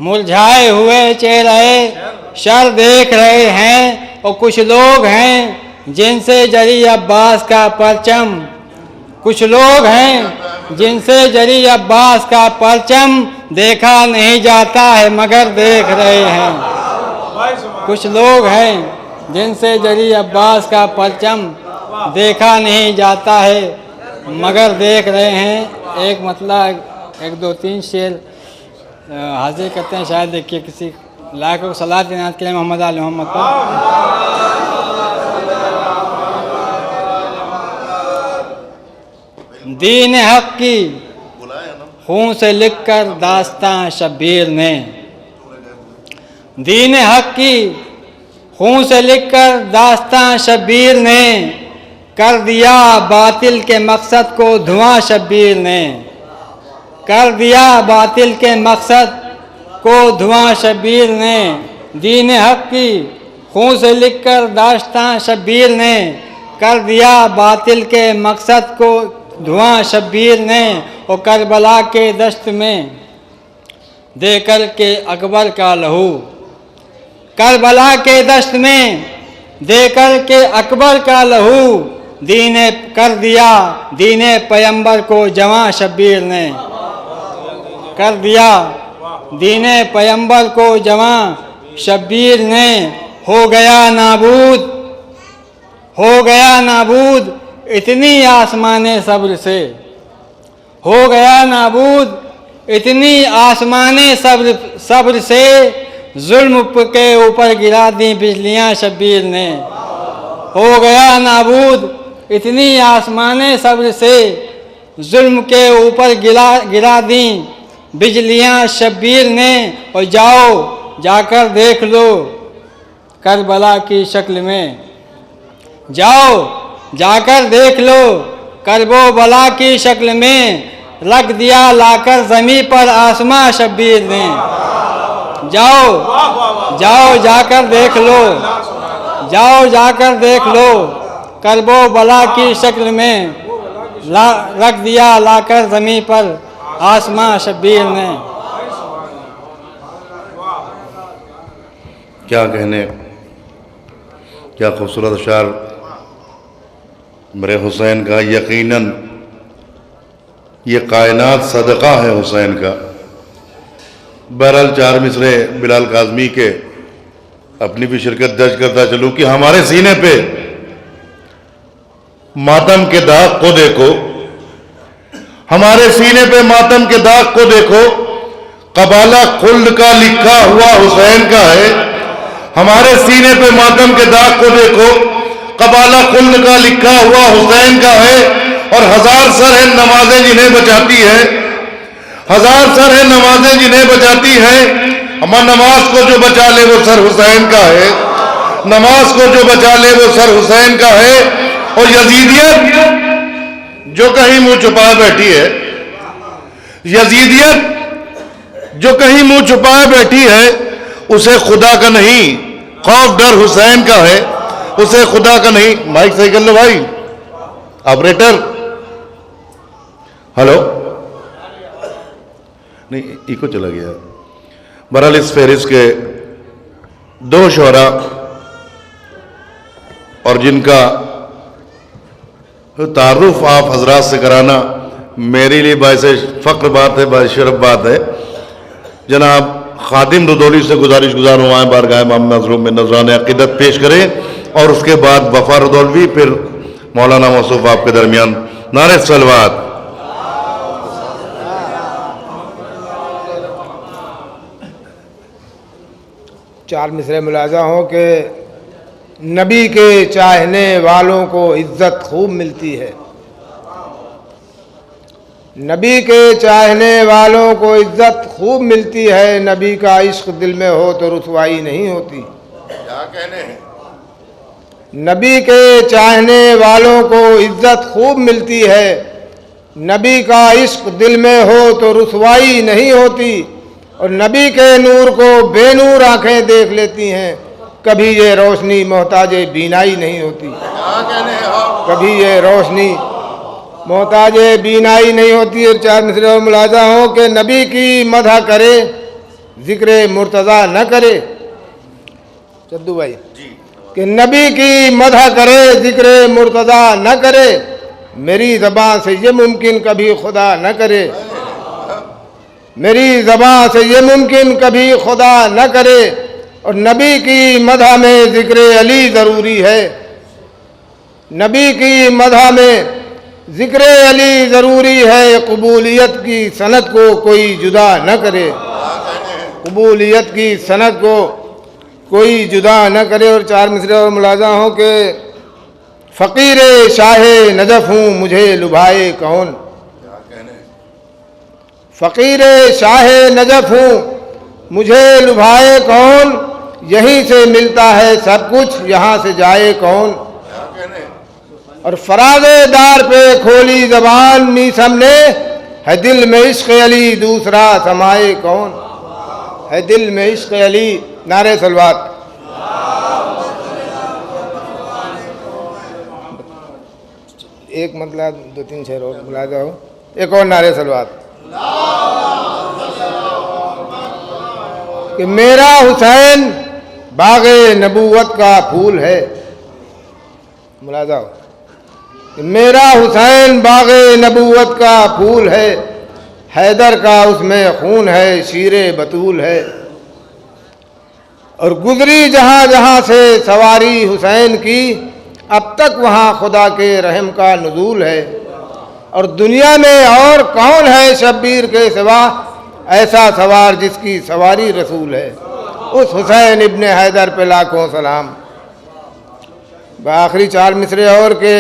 मुरझाए हुए चेहरे शर देख रहे हैं। और कुछ लोग हैं जिनसे जरी अब्बास का परचम, कुछ लोग हैं जिनसे जरी अब्बास का परचम देखा नहीं जाता है मगर देख रहे हैं, कुछ लोग हैं जिनसे जरी अब्बास का परचम देखा नहीं जाता है मगर देख रहे हैं। एक मतलब 1 2 3 शेर हाजिर करते हैं, शायद देखिए किसी लायक को सलात इनायत के लिए मोहम्मद आल मोहम्मद पर। दीन हक की खून से लिखकर दास्तां शब्बीर ने, दीन हक की खून से लिखकर दास्तां शब्बीर ने, कर दिया बातिल के मकसद को धुआं शब्बीर ने, कर दिया बातिल के मकसद को धुआं शब्बीर ने। दीन हक की खून से लिखकर दास्तां शब्बीर ने, कर दिया बातिल के मकसद को धुआं शब्बीर ने, और करबला के दश्त में देकर के अकबर का लहू, करबला के दश्त में देकर के अकबर का लहू, दीने कर दिया दीने पैगंबर को जवां शब्बीर ने, कर दिया दीने पैगंबर को जवां शब्बीर ने। हो गया नाबूद, हो गया नाबूद इतनी आसमाने सब्र से, हो गया नाबूद इतनी आसमाने सब्र से, जुल्म के ऊपर गिरा दी बिजलियां शब्बीर ने। हो गया नाबूद इतनी आसमाने सब्र से, जुल्म के ऊपर गिरा दी बिजलियां शब्बीर ने। और जाओ जाकर देख लो करबला की शक्ल में, जाओ जाकर देख लो करबला की शक्ल में, रख दिया लाकर ज़मीं पर आसमां शब्बीर ने। जाओ जाओ जाकर देख लो, जाओ जाकर देख लो करबला की शक्ल में, रख दिया लाकर ज़मीं पर आसमां शब्बीर ने। क्या कहने, क्या खूबसूरत अशार मेरे हुसैन का। यकीनन ये कायनात सदका है हुसैन का। बहरहाल 4 मिसरे बिलाल काज़मी के अपनी भी शिरकत दर्ज करता चलूँ कि हमारे सीने पे मातम के दाग को देखो, हमारे सीने पे मातम के दाग को देखो, कबाला खुल्द का लिखा हुआ हुसैन का है। हमारे सीने पे मातम के दाग को देखो, कबाला खुल्द का लिखा हुआ हुसैन का है। और 1000 सर है नमाजें जिन्हें बचाती है, 1000 सर है नमाजें जिन्हें बचाती है। अमर नमाज को जो बचा ले वो सर हुसैन का है, नमाज को जो बचा ले वो सर हुसैन का है। और यजीदियत जो कहीं मुंह छुपाए बैठी है, यजीदियत जो कहीं मुंह छुपाए बैठी है, उसे खुदा का नहीं खौफ डर हुसैन का है, उसे खुदा का नहीं। माइक सही कर लो भाई ऑपरेटर। हेलो, नहीं इको चला गया। बहरहाल इस फहरिस्त के 2 शोहरा और जिनका तारुफ आप हजरात से कराना मेरे लिए बायसे फ़ख्र बात है, बायसे शरफ बात है। जनाब खादिम रुदौली से गुजारिश गुजार हुआ है बारगाह इमाम मज़लूम में नजरान अक़ीदत पेश करें, और उसके बाद वफ़ा रुदौलवी, फिर मौलाना मौसूफ आपके दरमियान। नारे सलवात। चार मिसरे मुलाजा हों कि नबी के चाहने वालों को इज्जत खूब मिलती है, नबी के चाहने वालों को इज्जत खूब मिलती है। नबी का इश्क दिल में हो तो रुसवाई नहीं होती। क्या कहने हैं? नबी के चाहने वालों को इज्जत खूब मिलती है, नबी का इश्क दिल में हो तो रुसवाई नहीं होती। और नबी के नूर को बेनूर आंखें देख लेती हैं, कभी ये रोशनी मोहताज बीनाई नहीं होती। कभी ये रोशनी मोहताज बीनाई नहीं होती। और 4 मिसरे मुलाजा हो कि नबी की मदह करे जिक्र मुर्तज़ा न करे। चद्दू भाई कि नबी की मदह करे जिक्र मुर्तज़ा न करे, मेरी ज़बान से ये मुमकिन कभी खुदा न करे, मेरी ज़बान से ये मुमकिन कभी खुदा न करे। और नबी की मदह में जिक्र अली ज़रूरी है, नबी की मदह में जिक्र अली ज़रूरी है। कबूलियत की सनद को कोई जुदा न करे, कबूलियत की सनद को कोई जुदा न करे। और 4 मिसरे और मुलाजा हो कि फ़कीर शाहे नजफ़ हूँ मुझे लुभाए कौन, फ़कीर शाहे नजफ़ हूँ मुझे लुभाए कौन, यहीं से मिलता है सब कुछ यहाँ से जाए कौन। और फराज़ेदार पे खोली ज़बान मीसम ने, है दिल में इश्क़ अली दूसरा समाए कौन, है दिल में इश्क़ अली। नारे सलवात। एक मतलब 2-3 शेर और बुला जाओ, एक और नारे सलवात कि मेरा हुसैन बाग़े नबूवत का फूल है। बुला जाओ कि मेरा हुसैन बाग़े नबूवत का फूल है, हैदर का उसमें खून है, शीरे बतूल है। और गुजरी जहाँ जहाँ से सवारी हुसैन की, अब तक वहाँ खुदा के रहम का नुज़ूल है। और दुनिया में और कौन है शब्बीर के सिवा, ऐसा सवार जिसकी सवारी रसूल है। उस हुसैन इब्ने हैदर पे लाखों सलाम। आखिरी 4 मिसरे और के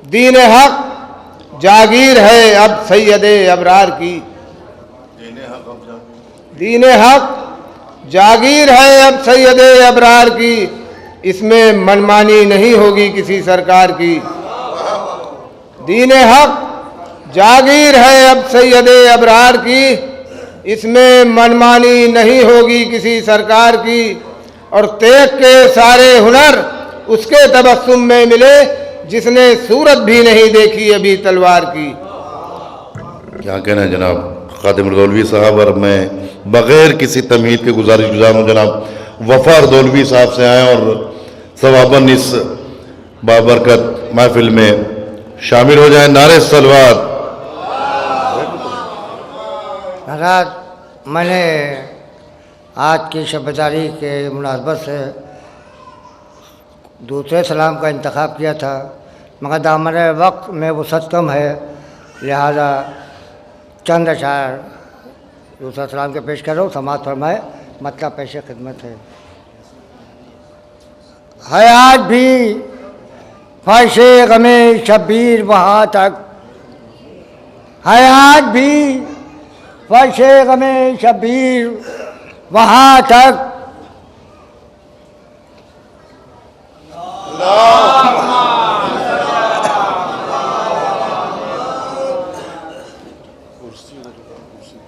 दीन हक जागीर है अब सैयदे अबरार की, दीन हक जागीर है अब सैयदे अबरार की, इसमें मनमानी नहीं होगी किसी सरकार की। दीन हक जागीर है अब सैयदे अबरार की, इसमें मनमानी नहीं होगी किसी सरकार की। और तेग के सारे हुनर उसके तबस्सुम में मिले, जिसने सूरत भी नहीं देखी अभी तलवार की। क्या कहना है जनाब खादिम रदौलवी साहब। और मैं बग़ैर किसी तमहीद के गुजारिश गुजार हूँ जनाब वफ़ा रदौलवी साहब से आएँ और सवाबन इस बाबरकत महफिल में शामिल हो जाएं। नारे सलवात। महाराज, मैंने आज की शबदारी के मुनासबत से दूसरे सलाम का इंतखाब किया था, मगर दामन वक्त में वसअत कम है, लिहाजा चंद अशार दूसरा सलाम के पेश कर रहा हूँ। समाअत फरमाए, मतलब पेश खिदमत है। आज भी फर्शे गमे शब्बीर वहाँ तक, है आज भी फर्शे गमे शब्बीर वहाँ तक,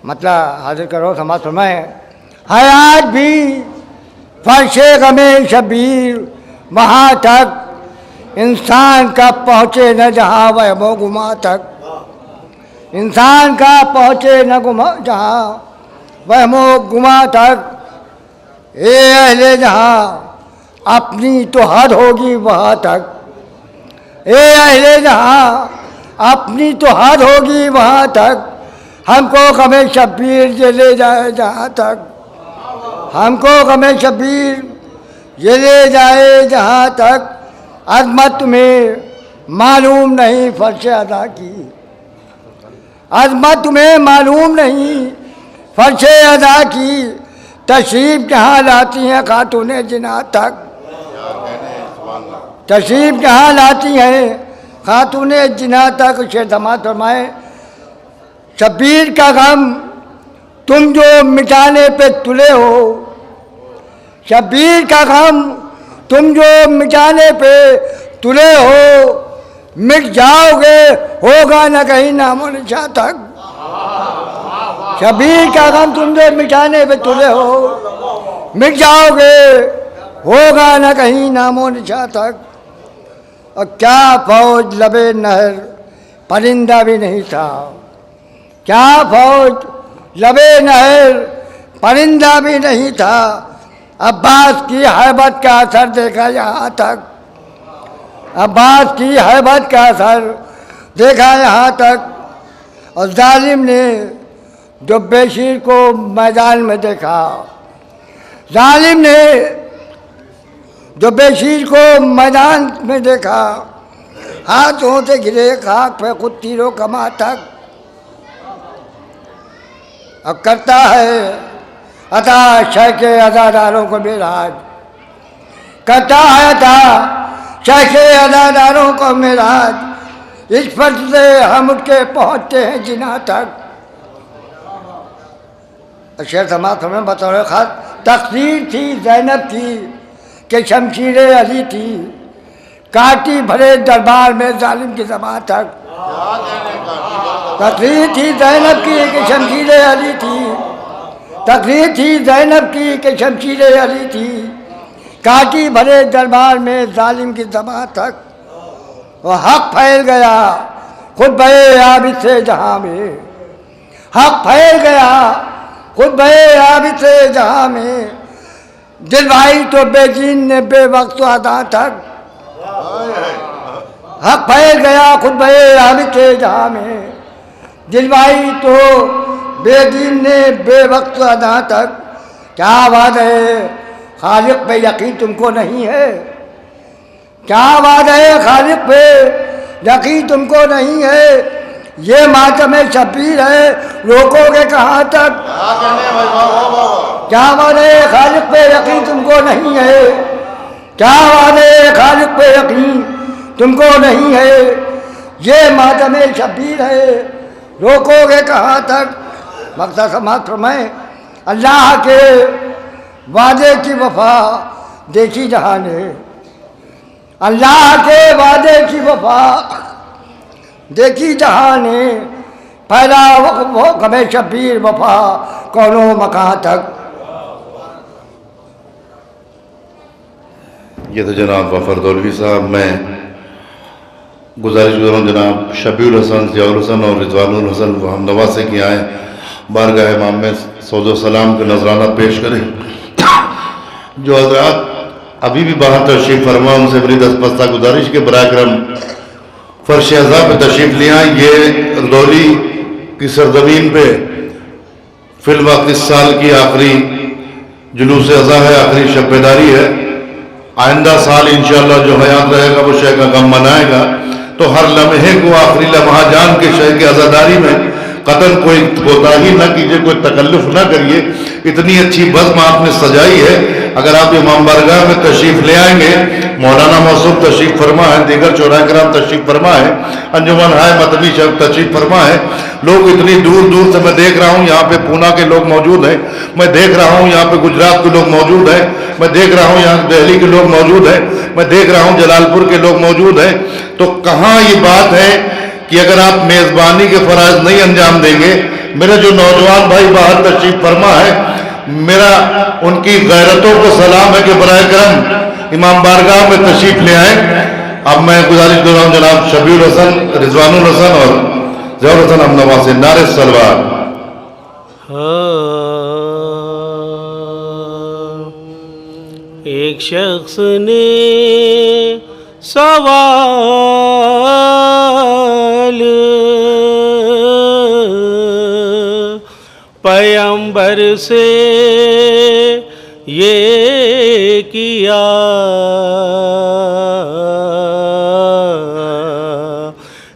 मतलब हाजिर करो समाज फरमाए। है आज भी फर्शे गमे शब्बीर वहाँ तक, इंसान का पहुँचे न जहाँ वह मो गुमा तक, इंसान का पहुँचे न गुमा जहाँ वह मो गुमा तक। ए अहले जहाँ अपनी तो हद होगी वहाँ तक, ए अहले जहाँ अपनी तो हद होगी वहाँ तक, हमको गमे शब्बीर ये ले जाए जहाँ तक, हमको गमे शब्बीर ये ले जाए जहाँ तक। अज़मत तुम्हें मालूम नहीं फर्शे अदा की, अज़मत तुम्हें मालूम नहीं फर्शे अदा की, तशरीफ़ जहाँ लाती हैं खातूने जिना तक, तशरीफ़ जहाँ लाती हैं खातूने जिना तक। शेर समाअत फरमाए। शब्बीर का गम तुम जो मिटाने पे तुले हो, शब्बीर का गम तुम जो मिटाने पे तुले हो, मिट जाओगे होगा न कहीं नामो निशान तक। शब्बीर का गम तुम जो मिटाने पे तुले हो, मिट जाओगे होगा न कहीं नामो निशान तक। और क्या फौज लबे नहर परिंदा भी नहीं था, क्या फौज लबे नहर परिंदा भी नहीं था। अब्बास की हैबत का असर देखा यहाँ तक, अब्बास की हैबत का असर देखा यहाँ तक। और जालिम ने जो बेशीर को मैदान में देखा, जालिम ने जो बेशीर को मैदान में देखा, हाथों से गिरे खाक पे खुद तीरों कमा तक। अब करता है अता शेख अदादारों को मेराज, करता है अता शेख अदादारों को मेराज। इस फर्ज से हम उठ के पहुँचते हैं जिना तक। शेर समाअत हमें बतौर खास तकदीर थी ज़ैनब की कि शमशीर अली थी, काटी भरे दरबार में जालिम की ज़बान तक। तकदीर थी ज़ैनब की कि शमशीर अली थी, तकदीर थी ज़ैनब की कि शमशीर अली थी, काटी भरे दरबार में जालिम की ज़बान तक। और हक फैल गया खुद बे आबिद से जहाँ में, हक फैल गया खुद बे आबिद से जहाँ में, दिलवाई तो बेजीन ने बेवक्त अदा तक, हक फैल गया खुद बे आबिद से जहाँ में, दिलवाई तो बेदीन ने बेवक्त अदा तक। क्या बात है खालिक पे यकीन तुमको नहीं है, क्या बात है खालिक पे यकीन तुमको नहीं है, ये मातम शबीर है रोकोगे कहाँ तक। क्या बात है खालिक पे यकीन तुमको नहीं है, क्या बात है खालिक पे यकीन तुमको नहीं है, ये मातम शबीर है रोकोगे कहाँ तक। मकसद समाप्त फरमाए अल्लाह के वादे की वफा देखी जहाँ ने, अल्लाह के वादे की वफा देखी जहाँ ने, पहला वो गमे शबीर वफा कौनो मकां तक। ये तो जनाब वफर दौलवी साहब, मैं गुजारिश कर रहा हूँ जनाब शबीर हसन, ज़ियाउल हसन और रिजवानुल हसन वो हम नवासे की आएँ बारगाह इमाम में सौदो सलाम का नजराना पेश करें। जो हज़रात अभी भी बाहर तशरीफ़ फरमा उनसे मेरी दस्तबस्ता गुजारिश के बराए करम फर्श अज़ा पे तशरीफ़ ले आएँ। ये रदौली की सरजमीन पे फिलवक्त इस साल की आखिरी जुलूस अज़ा है, आखिरी शब बेदारी है। आइंदा साल इंशाअल्लाह जो हयात रहेगा वो शह का गम मनाएगा, तो हर लम्हे को आखिरी लम्हा जान के शह की आज़ादारी में कतन कोई कोताही ना कीजिए, कोई तकल्लुफ ना करिए। इतनी अच्छी बज़्म आपने सजाई है, अगर आप इमाम बारगाह में तशरीफ़ ले आएंगे, मौलाना मौसूफ तशरीफ़ फरमा है, दीगर चौराहे कराम तशरीफ़ फरमा है, अंजुमन हाय मदनी शब तशरीफ़ फरमा है, लोग इतनी दूर दूर से मैं देख रहा हूँ, यहाँ पे पूना के लोग मौजूद हैं, मैं देख रहा हूँ यहाँ पे गुजरात के लोग मौजूद हैं, मैं देख रहा हूँ यहाँ दिल्ली के लोग मौजूद हैं, मैं देख रहा हूँ जलालपुर के लोग मौजूद हैं। तो कहाँ ये बात है कि अगर आप मेज़बानी के फ़राइज़ नहीं अंजाम देंगे। मेरे जो नौजवान भाई बाहर तशरीफ़ फरमा है, मेरा उनकी गैरतों को सलाम है कि बराए करम इमाम बारगाह में तशरीफ़ ले आए। अब मैं गुजारिश कर रहा हूँ जनाब शबीर हसन, रिजवानुल हसन और ज़ियाउल हसन हमनवा से नारे सलवार। एक शख्स ने सवाल पैगंबर से ये किया,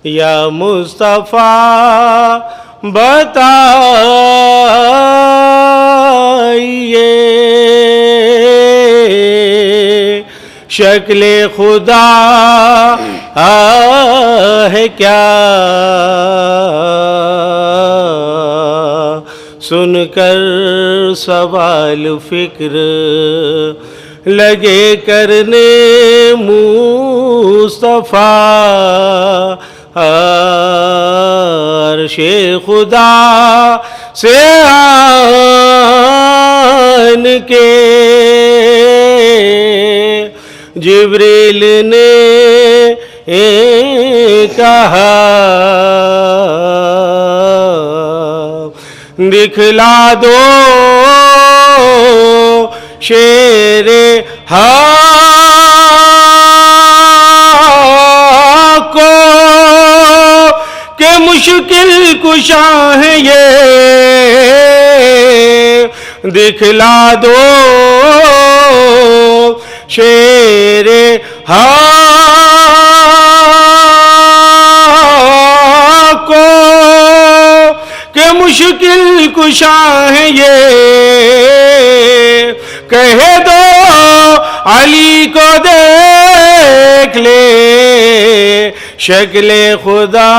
या मुस्तफ़ा बताइए शक्ले खुदा है क्या। सुनकर सवाल फिक्र लगे करने मुस्तफ़ा, अर्शे खुदा से आन के जिब्रील ने कहा, दिखला दो शेरे को के मुश्किल कुशा है ये, दिखला दो शेरे को के मुश्किल कुशा है ये, कह दो अली को देख ले शक्ले खुदा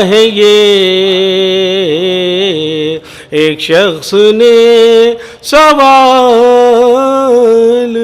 है ये। एक शख्स ने सवाल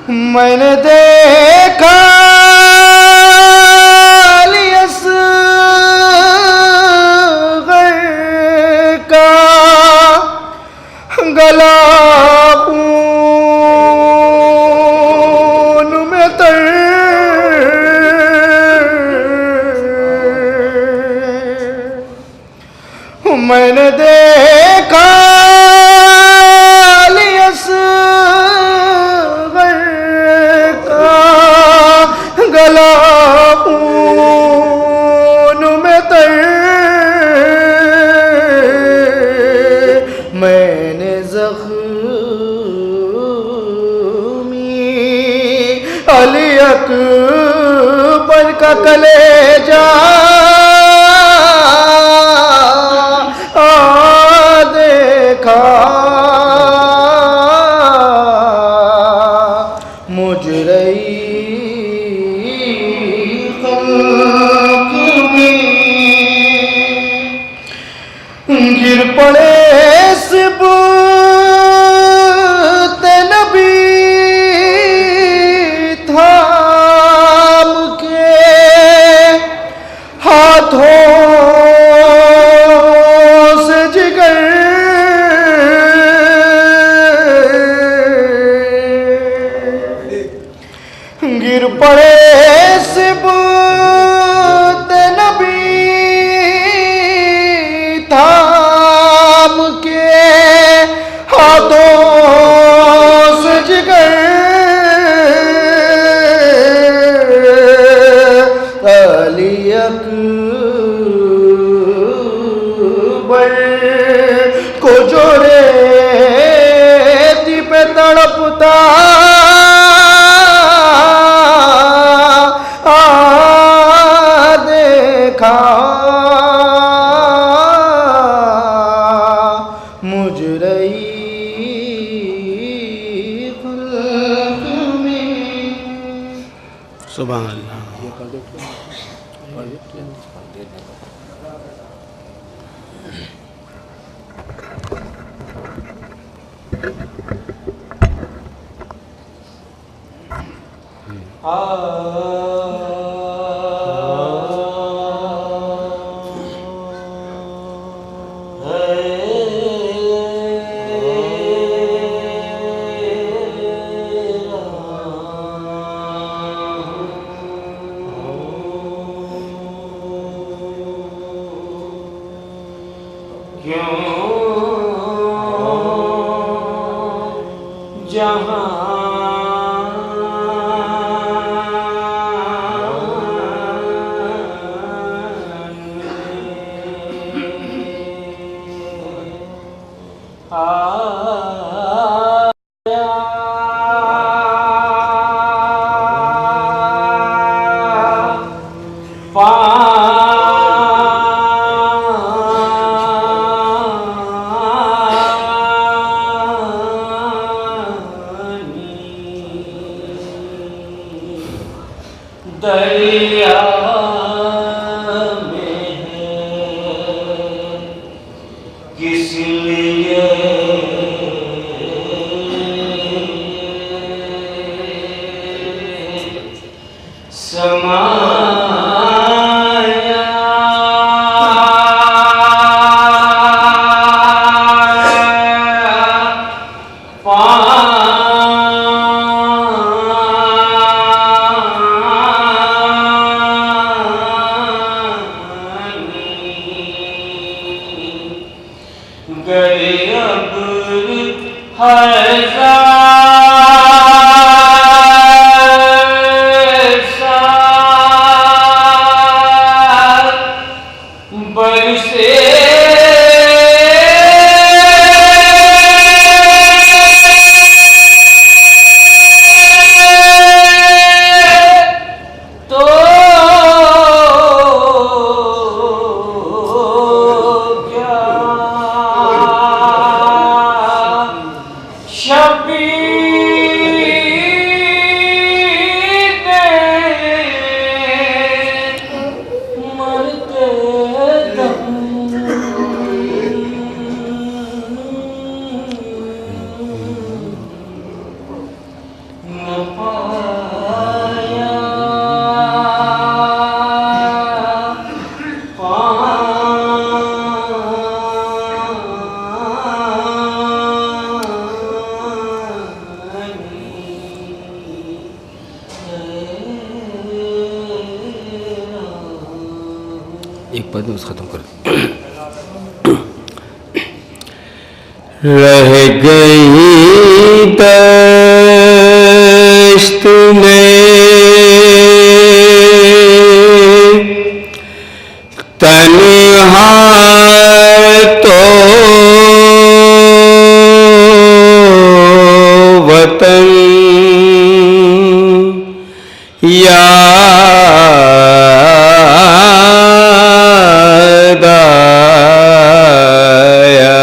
मैंने देखा का गला खून में तर, मैंने देखा का गला खून में तर, मैंने ज़ख्मी अली अकबर का कलेजा देखा, मुजरई खल्क में गिर पड़े सिबत नबी थाम के हाथों से जिगर, गिर पड़े सिबत नबी थाम के हाथों से जिगर, अली अकबर को जो रेती पे तड़पता देखा, मुजरई खल्क में। सुभान अल्लाह। दरिया किस लिए समाया गए अब हजार पाया एक पद में ख़त्म कर रह गई दश्त में तन्हा तो वतन याद आया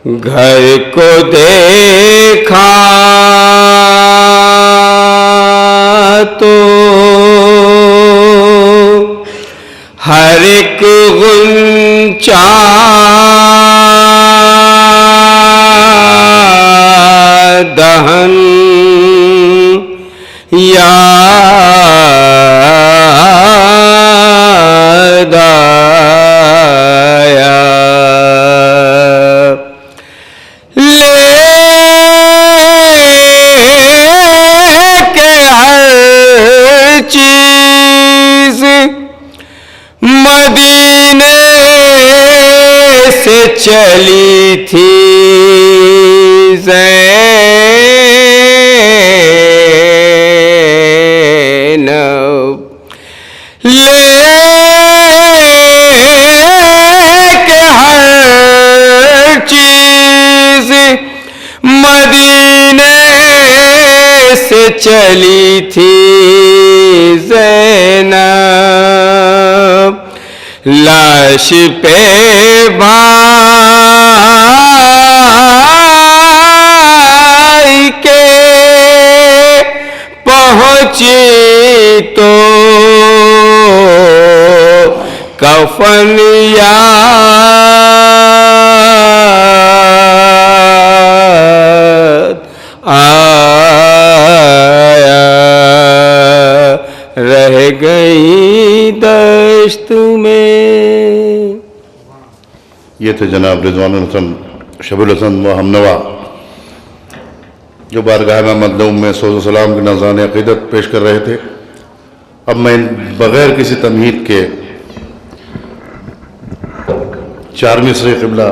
घर को देखा तो हर एक गुंचा दहन याद आया लेके हर चीज मदीने से चली थी ज़ैनब लेके हर चीज मदीने से चली थी ज़ैनब लाश पे भाई के पहुँची तो कफन याद आया रह गई दश्त में। ये थे जनाब रिजवानुल हसन शबील हसन व हमनवा जो बारगाह मदलूम में सोज़ सलाम की नज़ान अक़ीदत पेश कर रहे थे। अब मैं बग़ैर किसी तमहीद के 4 मिसरे क़िबला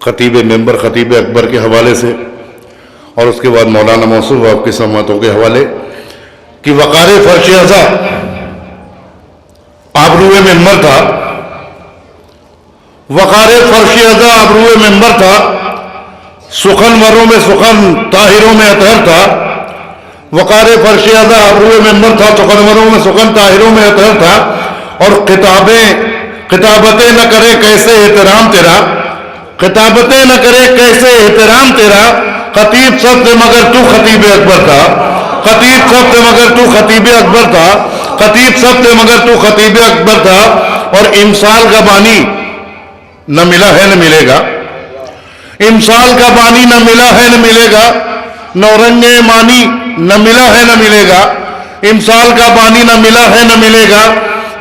ख़तीब मेंबर ख़तीब अकबर के हवाले से और उसके बाद मौलाना मौसूफ आपकी समातों के हवाले कि वक़ार फ़र्श अज़ा आबरूए मेंबर था, वक़ार फ़र्श अज़ा आबरूए मेंबर था, सुखन मरों में सुखन ताहिरों में अतहर था। वक़ार फ़र्श अज़ा आबरूए मेंबर था, सुखन मरों में सुखन ताहिरों में अतहर था। और किताबतें न करे कैसे एहतराम तेरा, किताबतें न करे कैसे एहतराम तेरा। खतीब सब थे मगर तू खतीब अकबर था, खतीब सब थे मगर तू खतीब अकबर था, खतीब सब थे मगर तू खतीब अकबर था। और इमसाल का बानी न मिला है न मिलेगा, इमसाल का बानी न मिला है न मिलेगा। नौरंगे मानी न मिला है न मिलेगा, इमसाल का बानी न मिला है न मिलेगा।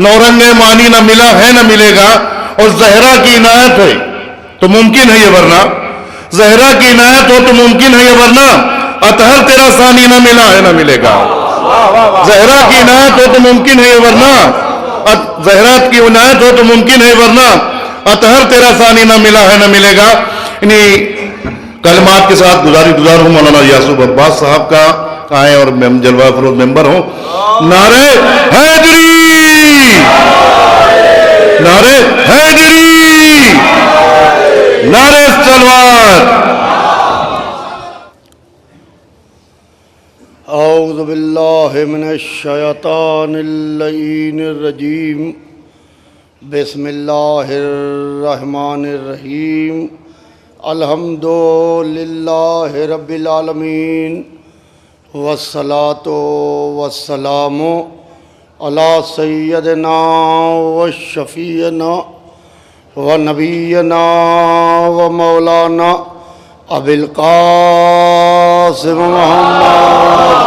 नौरंगे मानी न मिला है न मिलेगा। और ज़हरा की इनायत है तो मुमकिन है ये वरना, ज़हरा की इनायत हो तो मुमकिन है ये वरना। अतहर तेरा सानी न मिला है न मिलेगा। ज़हरा की इनायत हो तो मुमकिन है ये वरना, ज़हरा की इनायत हो तो मुमकिन है वरना। अतहर तेरा सानी न मिला है न मिलेगा। इन्हीं कलमात के साथ गुजार हूँ मौलाना यासूब अब्बास साहब का आए और जलवा फरोज मेंबर हूँ। नारे हैदरी, नारे हैदरी, नारे तलवार। औज़ु बिल्लाहि मिनश शैतानिर रजीम। बिस्मिल्लाहिर रहमानिर रहीम। अल्हम्दुलिल्लाहि रब्बिल आलमीन वस्सलातु वस्सलामु अला सय्यदिना व शफीना व व नबीना व मौलाना अबिल कासिम मोहम्मद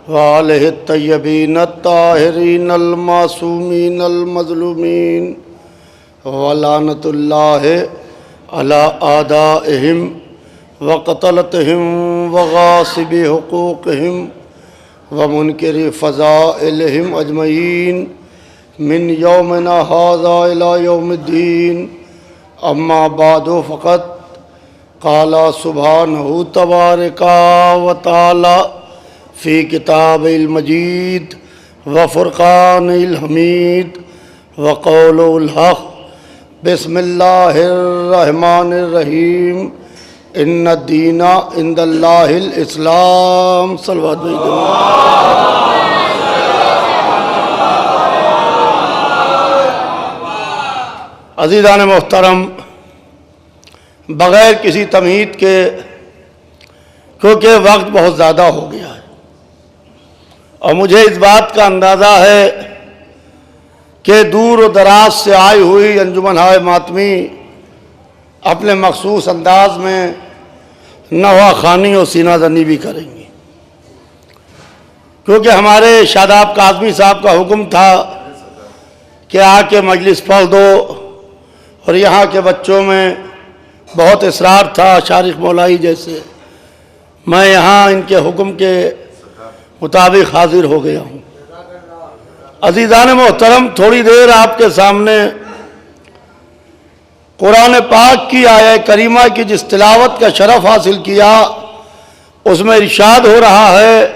वालिहि तय्यबीन ताहिरीन अल मासूमीन अल मज़लूमीन वलानतुल्लाहि अला आदाइहिम व क़तलतिहिम व गासिबि हुकूक़िहिम व मुनकिरि फ़ज़ाइलिहिम अजमईन मिन यौमिना हाज़ा इला यौमिद्दीन अम्मा बादु फ़क़त क़ाला सुब्हानहु तबारका व तआला फ़ी किताबिल मजीद व फ़ुरक़ानिल हमीद व क़ौलुल हक़ बिस्मिल्लाहिर रहमानिर रहीम इन्ना दीना इंदल्लाहिल इस्लाम। सल्लल्लाहु अलैहि वसल्लम। अज़ीज़ान मोहतरम, बग़ैर किसी तमहीद के, क्योंकि वक्त बहुत ज़्यादा हो गया है और मुझे इस बात का अंदाज़ा है कि दूर व दराज से आई हुई अंजुमन हाय मातमी अपने मखसूस अंदाज में नवा खानी और सीना जनी भी करेंगी, क्योंकि हमारे शादाब काज़मी साहब का हुक्म था कि आके मजलिस पढ़ दो और यहाँ के बच्चों में बहुत इसरार था, शारिक मौलाई जैसे। मैं यहाँ इनके हुक्म के मुताबिक हाजिर हो गया हूँ। अज़ीज़ान मोहतरम, थोड़ी देर आपके सामने कुरान पाक की आया करीमा की जिस तिलावत का शरफ़ हासिल किया, उसमें इरशाद हो रहा है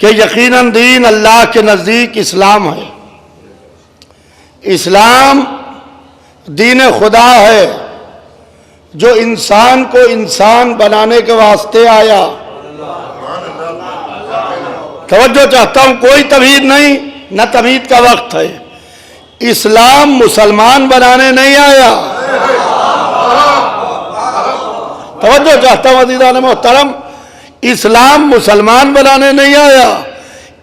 कि यकीनन दीन अल्लाह के नज़दीक इस्लाम है। इस्लाम दीन खुदा है जो इंसान को इंसान बनाने के वास्ते आया। तवज्जो चाहता हूँ, कोई तमीज़ नहीं, न तमीज़ का वक्त है। इस्लाम मुसलमान बनाने नहीं आया। तवज्जो चाहता हूँ अज़ीज़ान मोहतरम, इस्लाम मुसलमान बनाने नहीं आया,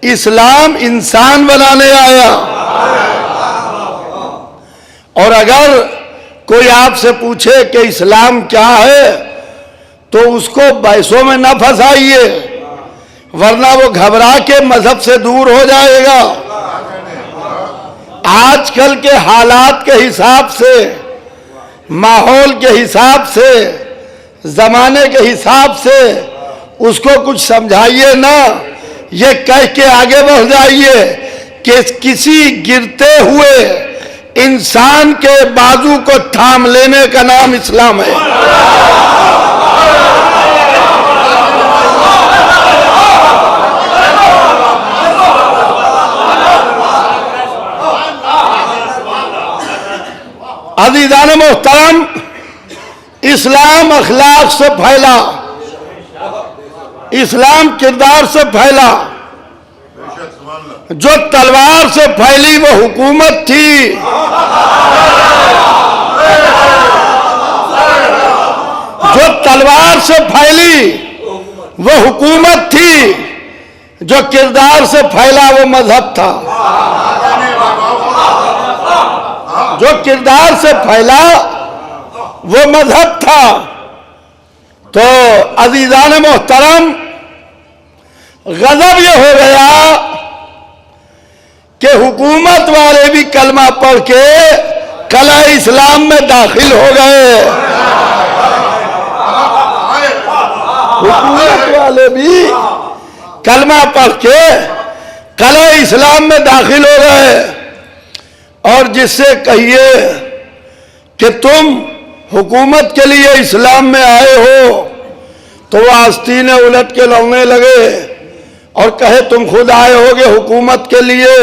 इस्लाम इंसान बनाने आया। और अगर कोई आपसे पूछे कि इस्लाम क्या है तो उसको बहसों में न फंसाइए, वरना वो घबरा के मजहब से दूर हो जाएगा। आजकल के हालात के हिसाब से, माहौल के हिसाब से, ज़माने के हिसाब से उसको कुछ समझाइए ना, ये कह के आगे बढ़ जाइए कि किसी गिरते हुए इंसान के बाजू को थाम लेने का नाम इस्लाम है। अज़ीज़ान मोहतरम, इस्लाम अखलाक से फैला, इस्लाम किरदार से फैला। जो तलवार से फैली वो हुकूमत थी, जो तलवार से फैली वो हुकूमत थी, जो किरदार से फैला वो मजहब था। जो किरदार से फैला वो मजहब था। तो अज़ीज़ान मोहतरम, गजब ये हो गया कि हुकूमत वाले भी कलमा पढ़ के कला इस्लाम में दाखिल हो गए। हुकूमत वाले भी कलमा पढ़ के कला इस्लाम में दाखिल हो गए। और जिससे कहिए कि तुम हुकूमत के लिए इस्लाम में आए हो तो वह आस्तीनें उलट के लड़ने लगे और कहे तुम खुद आए होगे हुकूमत के लिए,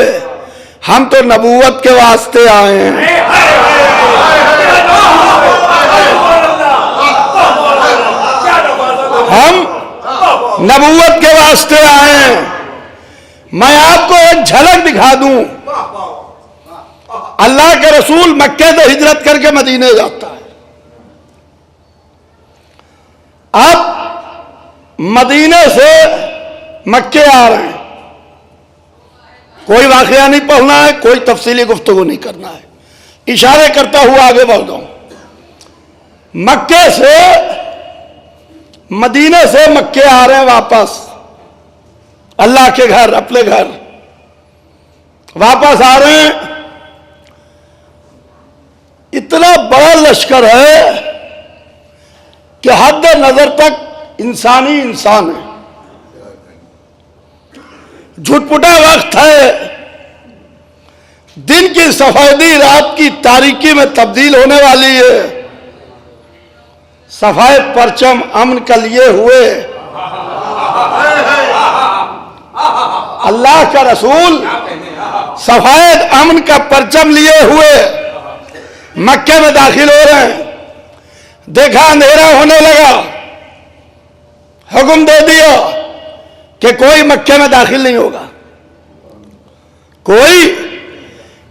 हम तो नबूवत के वास्ते आए हैं। हम नबूवत के वास्ते आए हैं। मैं आपको एक झलक दिखा दूं। अल्लाह के रसूल मक्के से हिजरत करके मदीने जाता है। अब मदीने से मक्के आ रहे हैं, कोई वाकया नहीं पढ़ना है, कोई तफसीली गुफ्तगू नहीं करना है, इशारे करता हुआ आगे बढ़ जाऊं। मक्के से, मदीने से मक्के आ रहे हैं वापस, अल्लाह के घर, अपने घर वापस आ रहे हैं। इतना बड़ा लश्कर है कि हद नजर तक इंसानी इंसान है। झुटपुटा वक्त है, दिन की सफेदी रात की तारीकी में तब्दील होने वाली है। सफेद परचम अमन का लिए हुए अल्लाह का रसूल सफेद अमन का परचम लिए हुए मक्के में दाखिल हो रहे हैं। देखा अंधेरा होने लगा, हुक्म दे दिया कि कोई मक्के में दाखिल नहीं होगा, कोई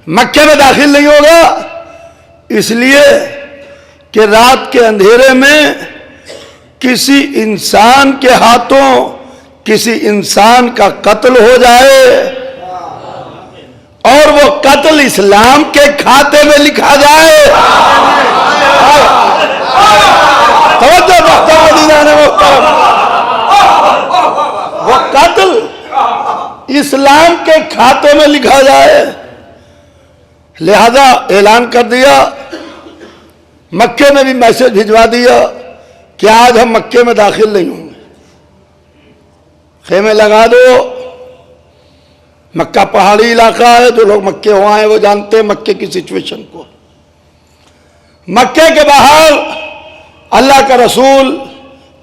मक्के में दाखिल नहीं होगा, इसलिए कि रात के अंधेरे में किसी इंसान के हाथों किसी इंसान का कत्ल हो जाए और वो कत्ल इस्लाम के खाते में लिखा जाए। वो कत्ल इस्लाम के खाते में लिखा जाए। लिहाजा ऐलान कर दिया, मक्के में भी मैसेज भिजवा दिया कि आज हम मक्के में दाखिल नहीं होंगे, खेमे लगा दो। मक्का पहाड़ी इलाका है, जो लोग मक्के हुआ हैं वो जानते हैं मक्के की सिचुएशन को। मक्के के बाहर अल्लाह का रसूल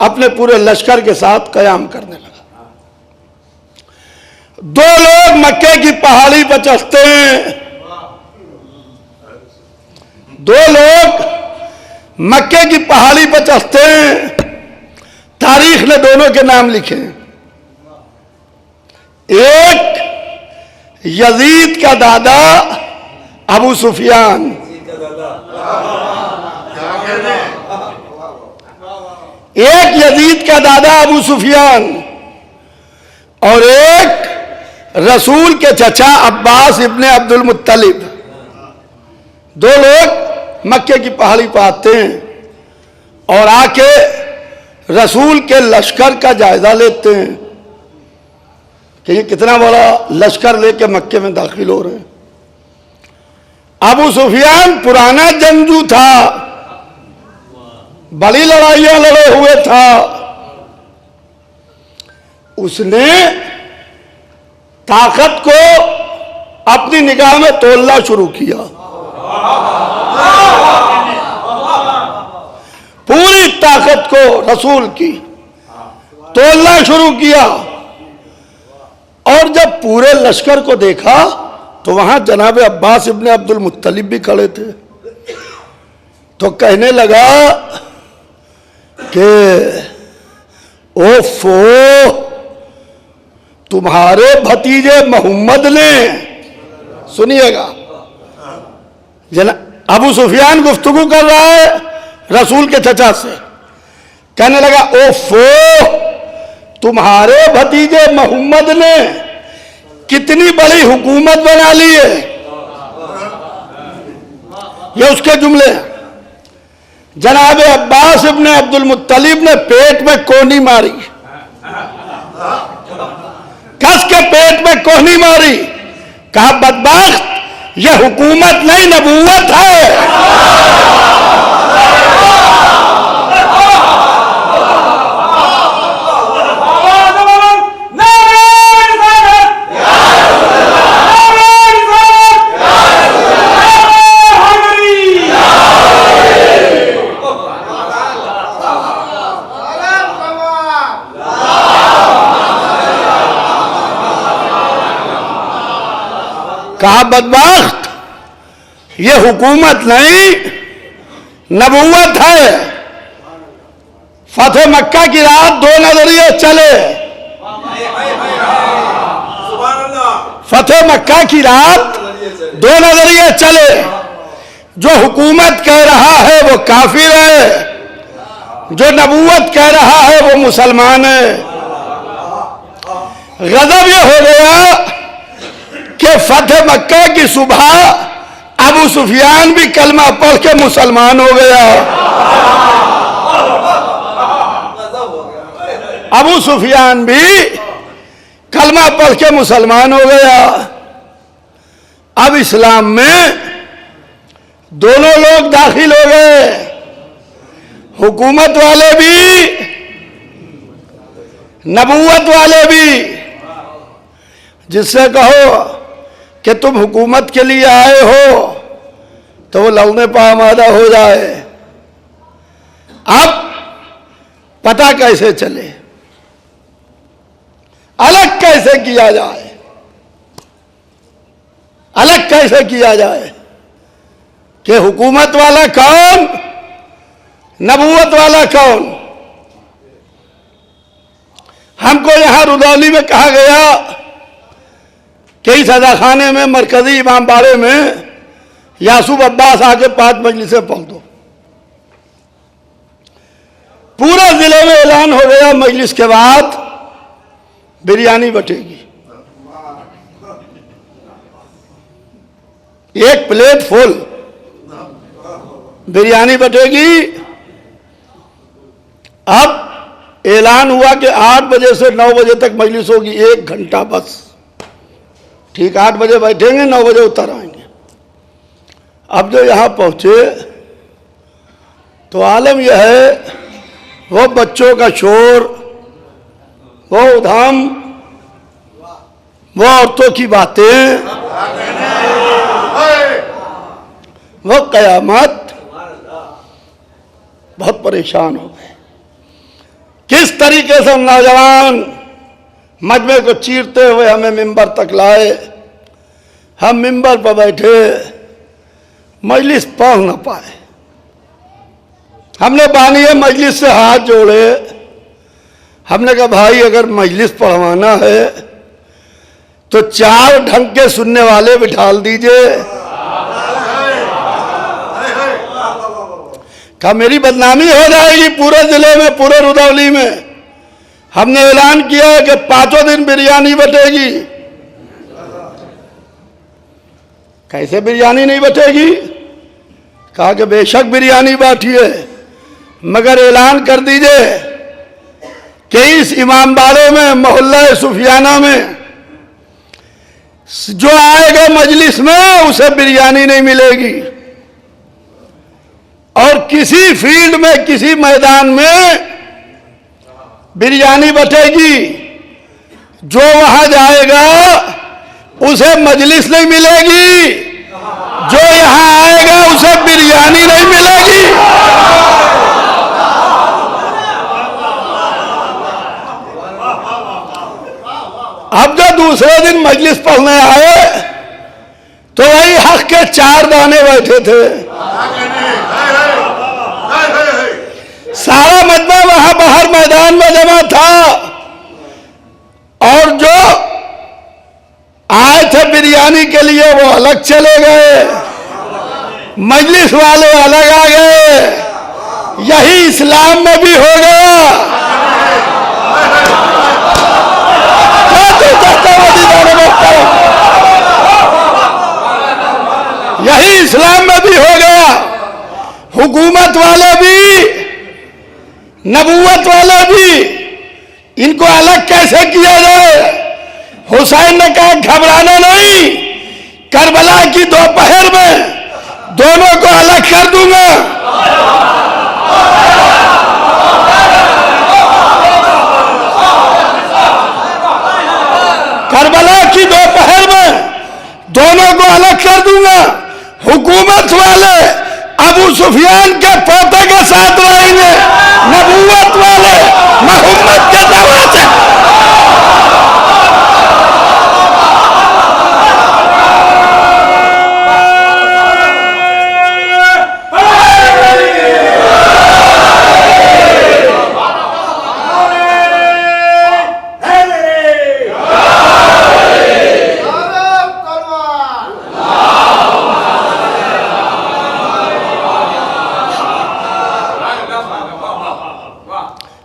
अपने पूरे लश्कर के साथ कयाम करने लगा। दो लोग मक्के की पहाड़ी पर चढ़ते हैं, दो लोग मक्के की पहाड़ी पर चढ़ते हैं। तारीख ने दोनों के नाम लिखे, एक यजीद का दादा अबू सुफियान, एक यजीद का दादा अबू सुफियान और एक रसूल के चचा अब्बास इब्ने अब्दुल मुत्तलिब। दो लोग मक्के की पहाड़ी पर आते हैं और आके रसूल के लश्कर का जायजा लेते हैं कि ये कितना बड़ा लश्कर लेके मक्के में दाखिल हो रहे हैं। अबू सुफियान पुराना जंगजू था, बड़ी लड़ाइयां लड़े हुए था। उसने ताकत को अपनी निगाह में तोलना शुरू किया, पूरी ताकत को रसूल की तोलना शुरू किया। और जब पूरे लश्कर को देखा तो वहां जनाब अब्बास इब्ने अब्दुल मुत्तलिब भी खड़े थे। तो कहने लगा कि ओफो, तुम्हारे भतीजे मोहम्मद ने, सुनिएगा, अबू सुफियान गुफ्तगू कर रहा है रसूल के चचा से, कहने लगा ओफो, तुम्हारे भतीजे मोहम्मद ने कितनी बड़ी हुकूमत बना ली है। ये उसके जुमले हैं। जनाब अब्बास इब्ने अब्दुल मुत्तलिब ने पेट में कोहनी मारी, कस के पेट में कोहनी मारी, कहा बदबख्त, यह हुकूमत नहीं नबूवत है। कहा बदबख्त, ये हुकूमत नहीं नबूवत है। फतेह मक्का की रात दो नजरिए चले, फतेह मक्का की रात दो नजरिए चले। जो हुकूमत कह रहा है वो काफिर है, जो नबूवत कह रहा है वो मुसलमान है। गजब ये हो गया कि फतेह मक्का की सुबह अबू सुफियान भी कलमा पढ़ के मुसलमान हो गया। अबू सुफियान भी कलमा पढ़ के मुसलमान हो गया। अब इस्लाम में दोनों लोग दाखिल हो गए, हुकूमत वाले भी, नबूवत वाले भी। जिससे कहो कि तुम हुकूमत के लिए आए हो तो वो लड़ने पर आमादा हो जाए। अब पता कैसे चले, अलग कैसे किया जाए, अलग कैसे किया जाए कि हुकूमत वाला कौन, नबूवत वाला कौन। हमको यहां रुदौली में कहा गया कि इस अदाखाने में मरकजी इमाम बाड़े में यासूब अब्बास आके 5 मजलिसें पढ़ दो। पूरे जिले में ऐलान हो गया मजलिस के बाद बिरयानी बटेगी, 1 प्लेट फुल बिरयानी बटेगी। अब ऐलान हुआ कि 8 बजे से 9 बजे तक मजलिस होगी, 1 घंटा बस। ठीक 8 बजे बैठेंगे, 9 बजे उतर आएंगे। अब जो यहां पहुंचे तो आलम यह है, वो बच्चों का शोर, वो उधाम, वो औरतों की बातें, वो कयामत। बहुत परेशान हो गए। किस तरीके से नौजवान मजमे को चीरते हुए हमें मिंबर तक लाए। हम मिंबर पर बैठे, मजलिस पढ़ न पाए। हमने बानिए मजलिस से हाथ जोड़े। हमने कहा भाई अगर मजलिस पढ़वाना है तो 4 ढंग के सुनने वाले बिठाल दीजिए। कहा मेरी बदनामी हो जाएगी पूरे जिले में, पूरे रुदौली में। हमने ऐलान किया है कि 5 दिन बिरयानी बटेगी। कैसे बिरयानी नहीं बटेगी? कहा कि बेशक बिरयानी बांटिए, मगर ऐलान कर दीजिए कि इस इमामबाड़े में, मोहल्ला सुफियाना में जो आएगा मजलिस में उसे बिरयानी नहीं मिलेगी। और किसी फील्ड में, किसी मैदान में बिरयानी बटेगी। जो वहां जाएगा उसे मजलिस नहीं मिलेगी, जो यहां आएगा उसे बिरयानी नहीं मिलेगी। अब जो दूसरे दिन मजलिस पढ़ने आए तो वही हक के 4 दाने बैठे थे। सारा मजमा वहां बाहर मैदान में जमा था। और जो आए थे बिरयानी के लिए वो अलग चले गए, मजलिस वाले अलग आ गए। यही इस्लाम में भी हो गया। यही इस्लाम में भी हो गया। हुकूमत वाले भी, नबूवत वाले भी, इनको अलग कैसे किया जाए? हुसैन ने कहा घबराना नहीं, करबला की दोपहर में दोनों को अलग कर दूंगा। करबला की दोपहर में दोनों को अलग कर दूंगा। हुकूमत वाले अबू सुफियान के पोते के साथ रहेंगे, नबूवत वाले मोहम्मद के दवा से।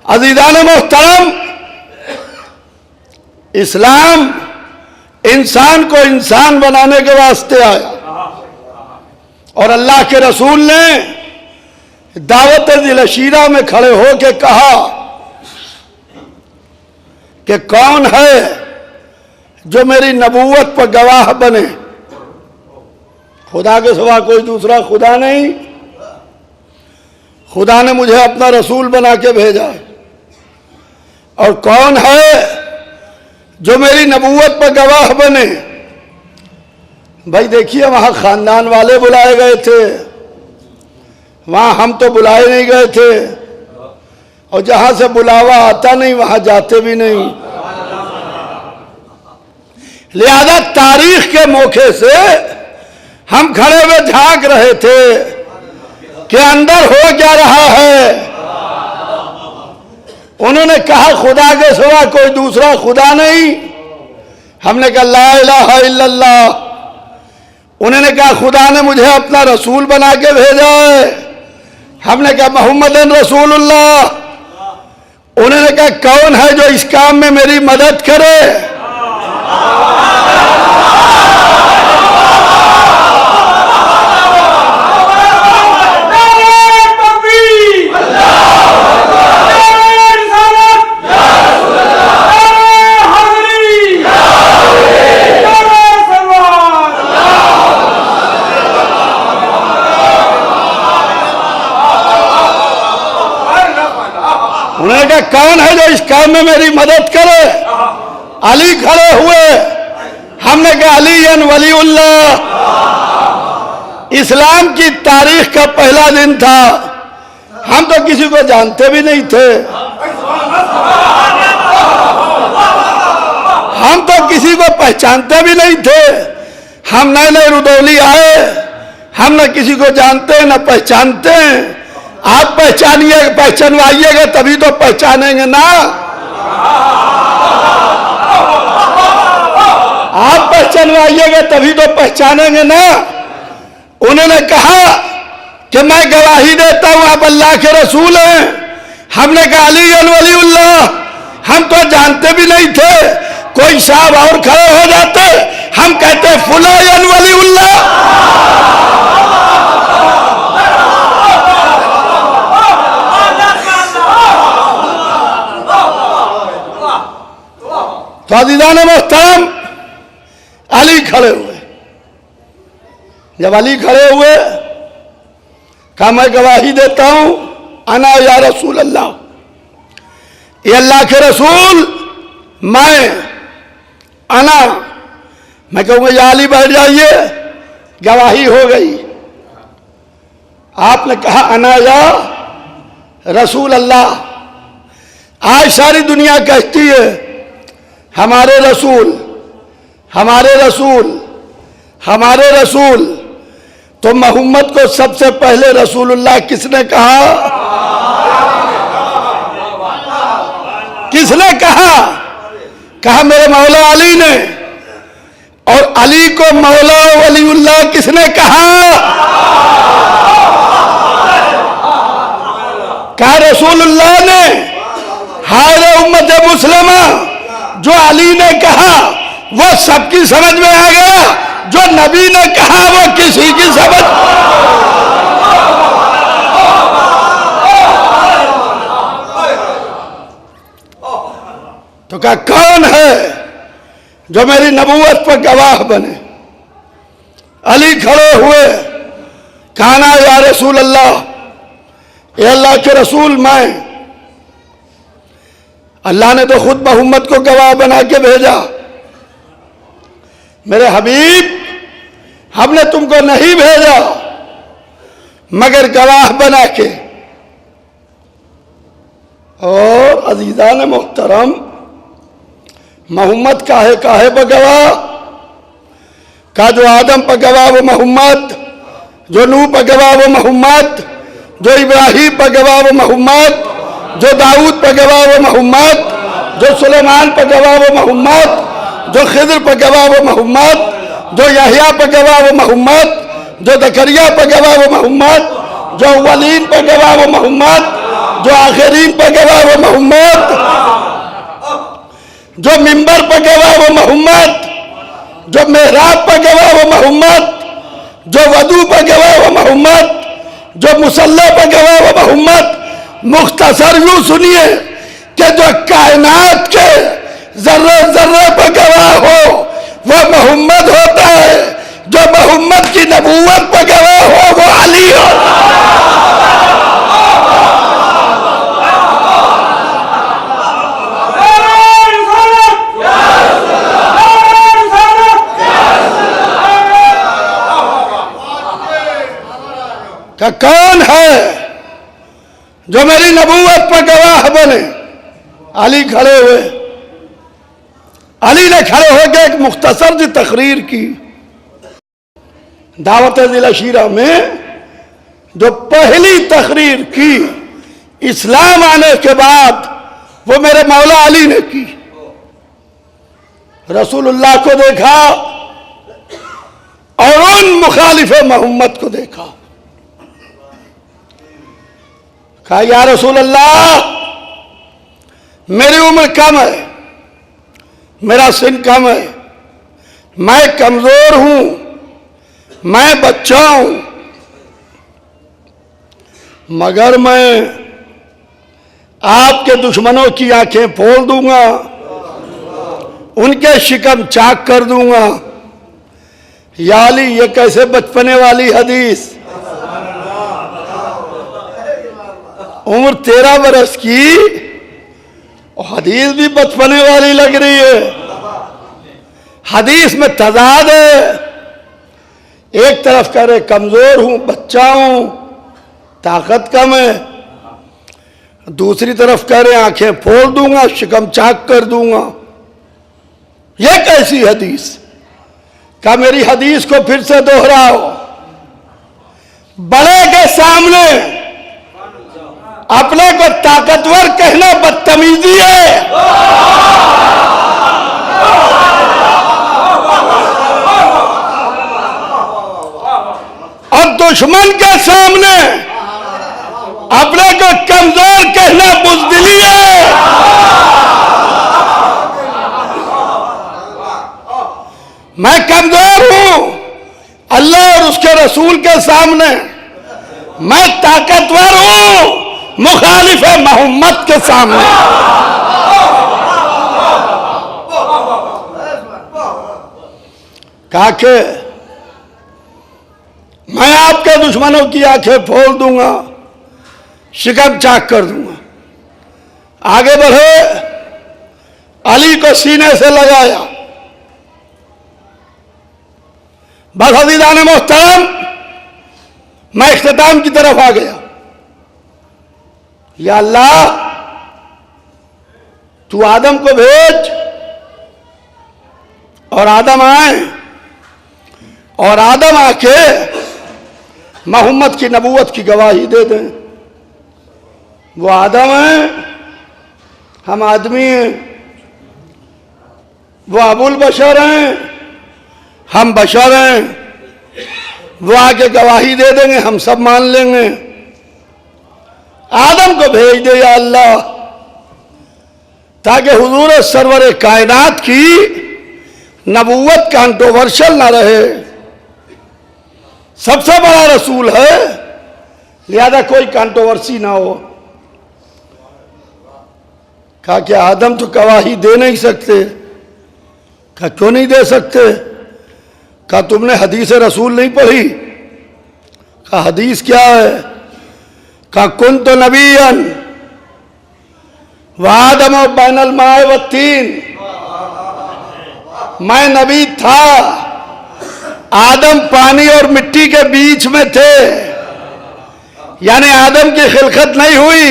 अज़ीज़ान मोहतरम, इस्लाम इंसान को इंसान बनाने के वास्ते आया। और अल्लाह के रसूल ने दावत दिलशीरा में खड़े होकर कहा कि कौन है जो मेरी नबूवत पर गवाह बने। खुदा के सिवा कोई दूसरा खुदा नहीं, खुदा ने मुझे अपना रसूल बना के भेजा है। और कौन है जो मेरी नबूवत पर गवाह बने। भाई देखिए, वहां खानदान वाले बुलाए गए थे, वहां हम तो बुलाए नहीं गए थे, और जहां से बुलावा आता नहीं वहां जाते भी नहीं। लिहाजा तारीख के मौके से हम खड़े हुए झांक रहे थे कि अंदर हो क्या रहा है। उन्होंने कहा खुदा के सिवा कोई दूसरा खुदा नहीं। हमने कहा ला इलाहा इल्लल्लाह। उन्होंने कहा खुदा ने मुझे अपना रसूल बना के भेजा है। हमने कहा मोहम्मदन रसूलुल्लाह। उन्होंने कहा कौन है जो इस काम में मेरी मदद करे। उन्होंने कहा कौन है जो इस काम में मेरी मदद करे। अली खड़े हुए। हमने कहा अली वलीउल्लाह। इस्लाम की तारीख का पहला दिन था, हम तो किसी को जानते भी नहीं थे। हम तो किसी को पहचानते भी नहीं थे। हम नए नए रुदौली आए, हम न किसी को जानते न पहचानते हैं। आप पहचानवाइएगा तभी तो पहचानेंगे ना। आप पहचानवाइएगा तभी तो पहचानेंगे ना। उन्होंने कहा कि मैं गवाही देता हूं आप अल्लाह के रसूल हैं। हमने कहा अली वलीउल्लाह। हम तो जानते भी नहीं थे। कोई साहब और खड़े हो जाते, हम कहते फुलान वलीउल्लाह। तो अज़ीज़ान मोहतरम, अली खड़े हुए। जब अली खड़े हुए, कहा मैं गवाही देता हूं अना या रसूल अल्लाह। ये अल्लाह के रसूल मैं अना। मैं कहूंगा या अली बैठ जाइए, गवाही हो गई। आपने कहा अना या रसूल अल्लाह। आज सारी दुनिया कहती है हमारे रसूल, हमारे रसूल, हमारे रसूल। तो मोहम्मद को सबसे पहले रसूलुल्लाह किसने कहा? किसने कहा? कहा मेरे मौला अली ने। और अली को मौला वलीउल्लाह किसने कहा? कहा रसूलुल्लाह ने। हाय उम्मत मुस्लिमा, जो अली ने कहा वो सबकी समझ में आ गया, जो नबी ने कहा वो किसी की समझ। तो क्या कौन है जो मेरी नबूवत पर गवाह बने? अली खड़े हुए, कहना या रसूल अल्लाह, ये अल्लाह के रसूल मैं। अल्लाह ने तो खुद मोहम्मद को गवाह बना के भेजा। मेरे हबीब, हमने तुमको नहीं भेजा मगर गवाह बना के। और अजीजान मोहतरम, मोहम्मद काहे पर गवाह? का जो आदम पर गवाह वो मोहम्मद, जो नूह पर गवाह वो मोहम्मद, जो इब्राहिम पर गवाह वो मोहम्मद, जो दाऊद पर गवाह वो मोहम्मद, जो सुलेमान पर गवाह वो मोहम्मद, जो खिद्र पर गवाह वो मोहम्मद, जो यहया पर गवाह वो मोहम्मद, जो जकरिया पर गवाह वो मोहम्मद, जो अव्वलीन पर गवाह वो मोहम्मद, जो आखिरीन पर गवाह वो मोहम्मद, जो मिंबर पर गवाह वो मोहम्मद। जो मेहराब पर गवा वो मोहम्मद, जो वदू पर गवा वो मोहम्मद, जो मुसल्ले पर गवा वो मोहम्मद। मुख्तसर यूं सुनिए कि जो कायनात के जर्रे जर्रे पर गवाह हो वो मोहम्मद होता है, जो मोहम्मद की नबूवत पर गवाह हो वो अली होता है। का कौन है जो मेरी नबूवत पर गवाह बने? अली खड़े हुए। अली ने खड़े होकर एक मुख्तसर सी तकरीर की। दावत जिला शीरा में जो पहली तकरीर की इस्लाम आने के बाद वो मेरे मौला अली ने की। रसूलुल्लाह को देखा और उन मुखालिफ मोहम्मद को देखा। कहा या रसूल अल्लाह, मेरी उम्र कम है, मेरा सिन कम है, मैं कमजोर हूं, मैं बच्चा हूं, मगर मैं आपके दुश्मनों की आंखें फोड़ दूंगा, उनके शिकम चाक कर दूंगा। या अली, ये कैसे बचपने वाली हदीस? उम्र 13 बरस की और हदीस भी बचपने वाली लग रही है। हदीस में तजाद है। एक तरफ कह रहे कमजोर हूं, बच्चा हूं, ताकत कम है, दूसरी तरफ कह रहे आंखें फोड़ दूंगा, शिकम चाक कर दूंगा। यह कैसी हदीस? क्या मेरी हदीस को फिर से दोहराओ। बड़े के सामने अपने को ताकतवर कहना बदतमीजी है। और दुश्मन के सामने अपने को कमजोर कहना बुज़दिली है। मैं कमजोर हूं अल्लाह और उसके रसूल के सामने, मैं ताकतवर हूं मुखालिफ मोहम्मद के सामने। कहा कि मैं आपके दुश्मनों की आंखें फोड़ दूंगा, शिकम चाक कर दूंगा। आगे बढ़े, अली को सीने से लगाया। बस अज़ीज़ान मोहतरम, मैं इख्तिताम की तरफ आ गया। या अल्लाह, तू आदम को भेज और आदम आए और आदम आके मोहम्मद की नबूवत की गवाही दे दें। वो आदम हैं, हम आदमी हैं। वो अबुल बशर हैं, हम बशर हैं। वो आके गवाही दे देंगे, हम सब मान लेंगे। आदम को भेज दे या अल्लाह, ताकि हुजूर सरवर कायनात की नबूवत कंट्रोवर्शियल ना रहे। सबसे बड़ा रसूल है, लिहाजा कोई कंट्रोवर्सी ना हो। कहा कि आदम तो गवाही दे नहीं सकते। कहा क्यों नहीं दे सकते? कहा तुमने हदीस रसूल नहीं पढ़ी? कहा हदीस क्या है? कहा कुन तो नबीयन व आदम बैनल माए व तीन, मैं नबी था, आदम पानी और मिट्टी के बीच में थे। यानी आदम की खिलकत नहीं हुई,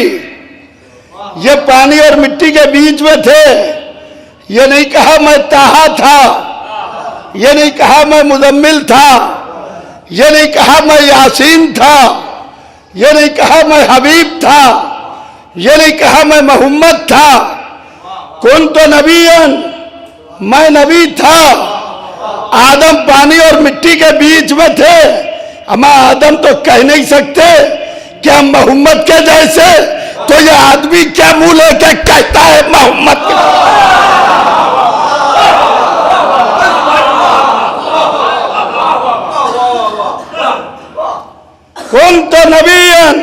ये पानी और मिट्टी के बीच में थे। ये नहीं कहा मैं ताहा था, ये नहीं कहा मैं मुजम्मिल था, ये नहीं कहा मैं यासीन था, ये नहीं कहा मैं हबीब था, ये नहीं कहा मैं मोहम्मद था। कौन तो नबीयन, मैं नबी था। आदम पानी और मिट्टी के बीच में थे। हम आदम तो कह नहीं सकते कि हम मोहम्मद के जैसे, तो ये आदमी क्या मुंह लेके कहता है मोहम्मद के? कुंत नबिय्यन,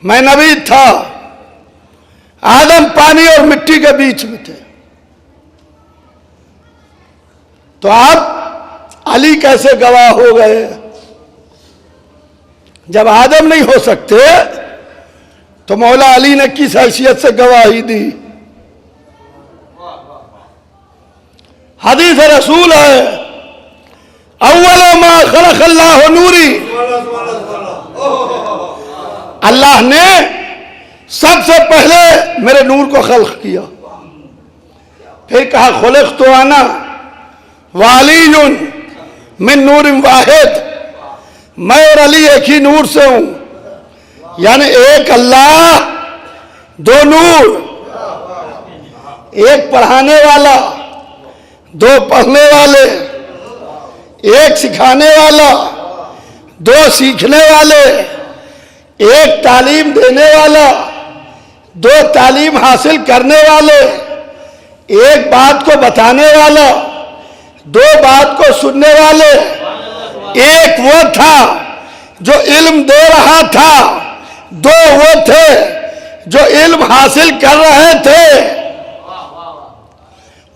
मैं नबी था। आदम पानी और मिट्टी के बीच में थे। तो आप अली कैसे गवाह हो गए? जब आदम नहीं हो सकते तो मौला अली ने किस हैसियत से गवाही दी? हदीस रसूल है, अव्वल मा खलक़ल्लाहु नूरी, अल्लाह ने सबसे पहले मेरे नूर को खल्क किया। फिर कहा खुलिक़्तु अना वालियुन मिन नूरिन वाहिद, मैं और अली एक ही नूर से हूं। यानी एक अल्लाह, दो नूर, एक पढ़ाने वाला, दो पढ़ने वाले, एक सिखाने वाला, दो सीखने वाले, एक तालीम देने वाला, दो तालीम हासिल करने वाले, एक बात को बताने वाला, दो बात को सुनने वाले। एक वो था जो इल्म दे रहा था, दो वो थे जो इल्म हासिल कर रहे थे।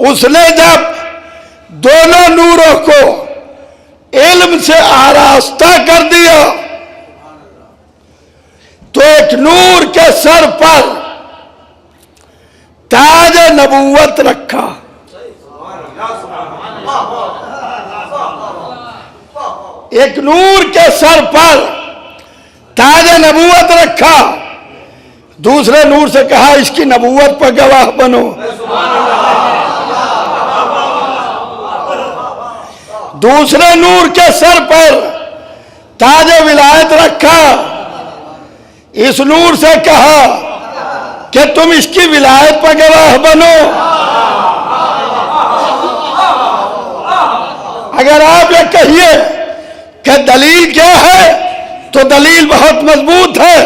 उसने जब दोनों नूरों को इल्म से आरास्ता कर दिया तो एक नूर के सर पर ताज नबूवत रखा। एक नूर के सर पर ताज नबूवत रखा। दूसरे नूर से कहा इसकी नबूवत पर गवाह बनो। दूसरे नूर के सर पर ताज विलायत रखा। इस नूर से कहा कि तुम इसकी विलायत पर गवाह बनो। अगर आप ये कहिए कि दलील क्या है, तो दलील बहुत मजबूत है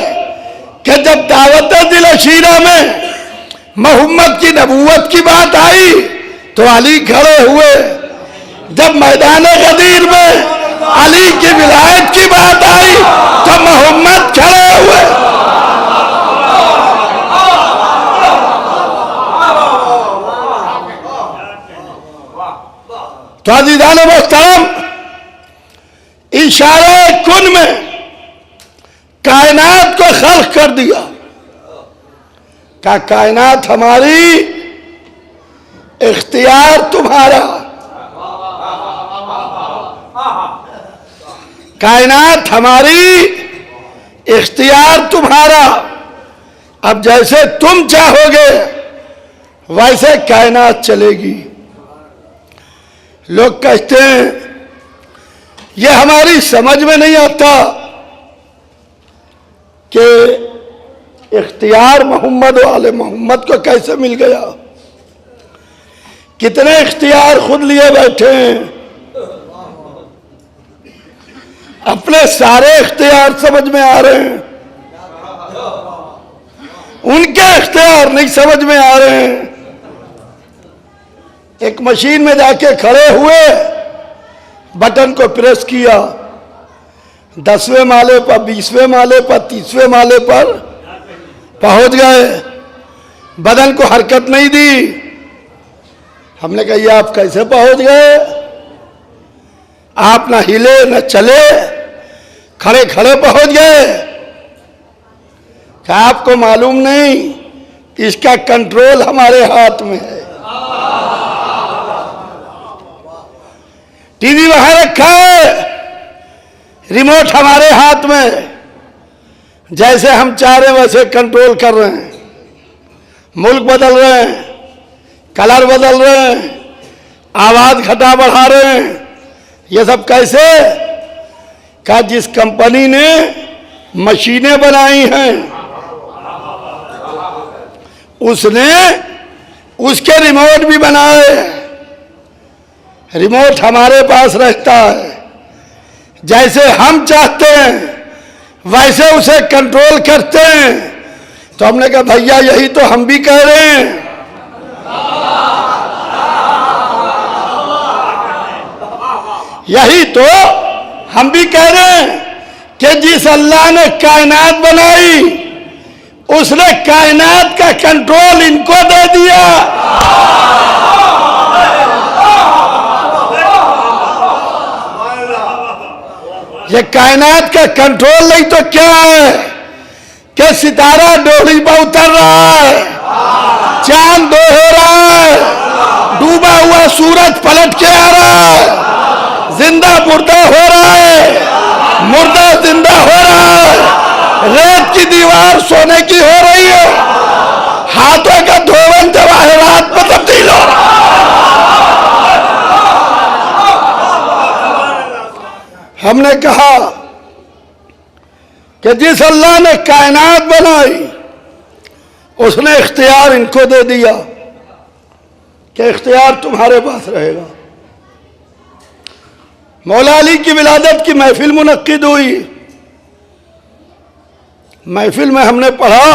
कि जब दावत दिल शीरा में मोहम्मद की नबूवत की बात आई तो अली खड़े हुए। जब मैदान गदीर में अली की विलायत की बात आई तो मोहम्मद खड़े हुए। तो अज़ीज़ान मोहतरम, इशारे कुन में कायनात को खल्क कर दिया। का कायनात हमारी, इख्तियार तुम्हारा। कायनात हमारी, इख्तियार तुम्हारा। अब जैसे तुम चाहोगे वैसे कायनात चलेगी। लोग कहते हैं ये हमारी समझ में नहीं आता कि इख्तियार मोहम्मद वाले मोहम्मद को कैसे मिल गया। कितने इख्तियार खुद लिए बैठे हैं, अपने सारे इख्तियार समझ में आ रहे हैं, उनके इख्तियार नहीं समझ में आ रहे हैं। एक मशीन में जाके खड़े हुए, बटन को प्रेस किया, 10वें माले पर, 20वें माले पर, 30वें माले पर पहुंच गए। बदन को हरकत नहीं दी। हमने कहा ये आप कैसे पहुंच गए? आप ना हिले न चले, खड़े खड़े पहुंच गए। क्या आपको मालूम नहीं इसका कंट्रोल हमारे हाथ में है। टीवी वहां रखा है, रिमोट हमारे हाथ में। जैसे हम चाह रहे हैं वैसे कंट्रोल कर रहे हैं। मुल्क बदल रहे हैं, कलर बदल रहे हैं, आवाज घटा बढ़ा रहे हैं। ये सब कैसे? का जिस कंपनी ने मशीनें बनाई हैं उसने उसके रिमोट भी बनाए। रिमोट हमारे पास रहता है। जैसे हम चाहते हैं वैसे उसे कंट्रोल करते हैं। तो हमने कहा भैया यही तो हम भी कह रहे हैं। यही तो हम भी कह रहे हैं कि जिस अल्लाह ने कायनात बनाई उसने कायनात का कंट्रोल इनको दे दिया। ये कायनात का कंट्रोल नहीं तो क्या है कि सितारा डोली पर उतर रहा है, चांद दो हो रहा है, डूबा हुआ सूरज पलट के आ रहा है, जिंदा मुर्दा हो रहा है, मुर्दा जिंदा हो रहा है, रेत की दीवार सोने की हो रही है, हाथों का धोवन जवाहरात में तब्दील हो रहा है। हमने कहा कि जिस अल्लाह ने कायनात बनाई उसने इख्तियार इनको दे दिया कि इख्तियार तुम्हारे पास रहेगा। मौला अली की विलादत की महफिल मुनक्किद हुई। महफिल में हमने पढ़ा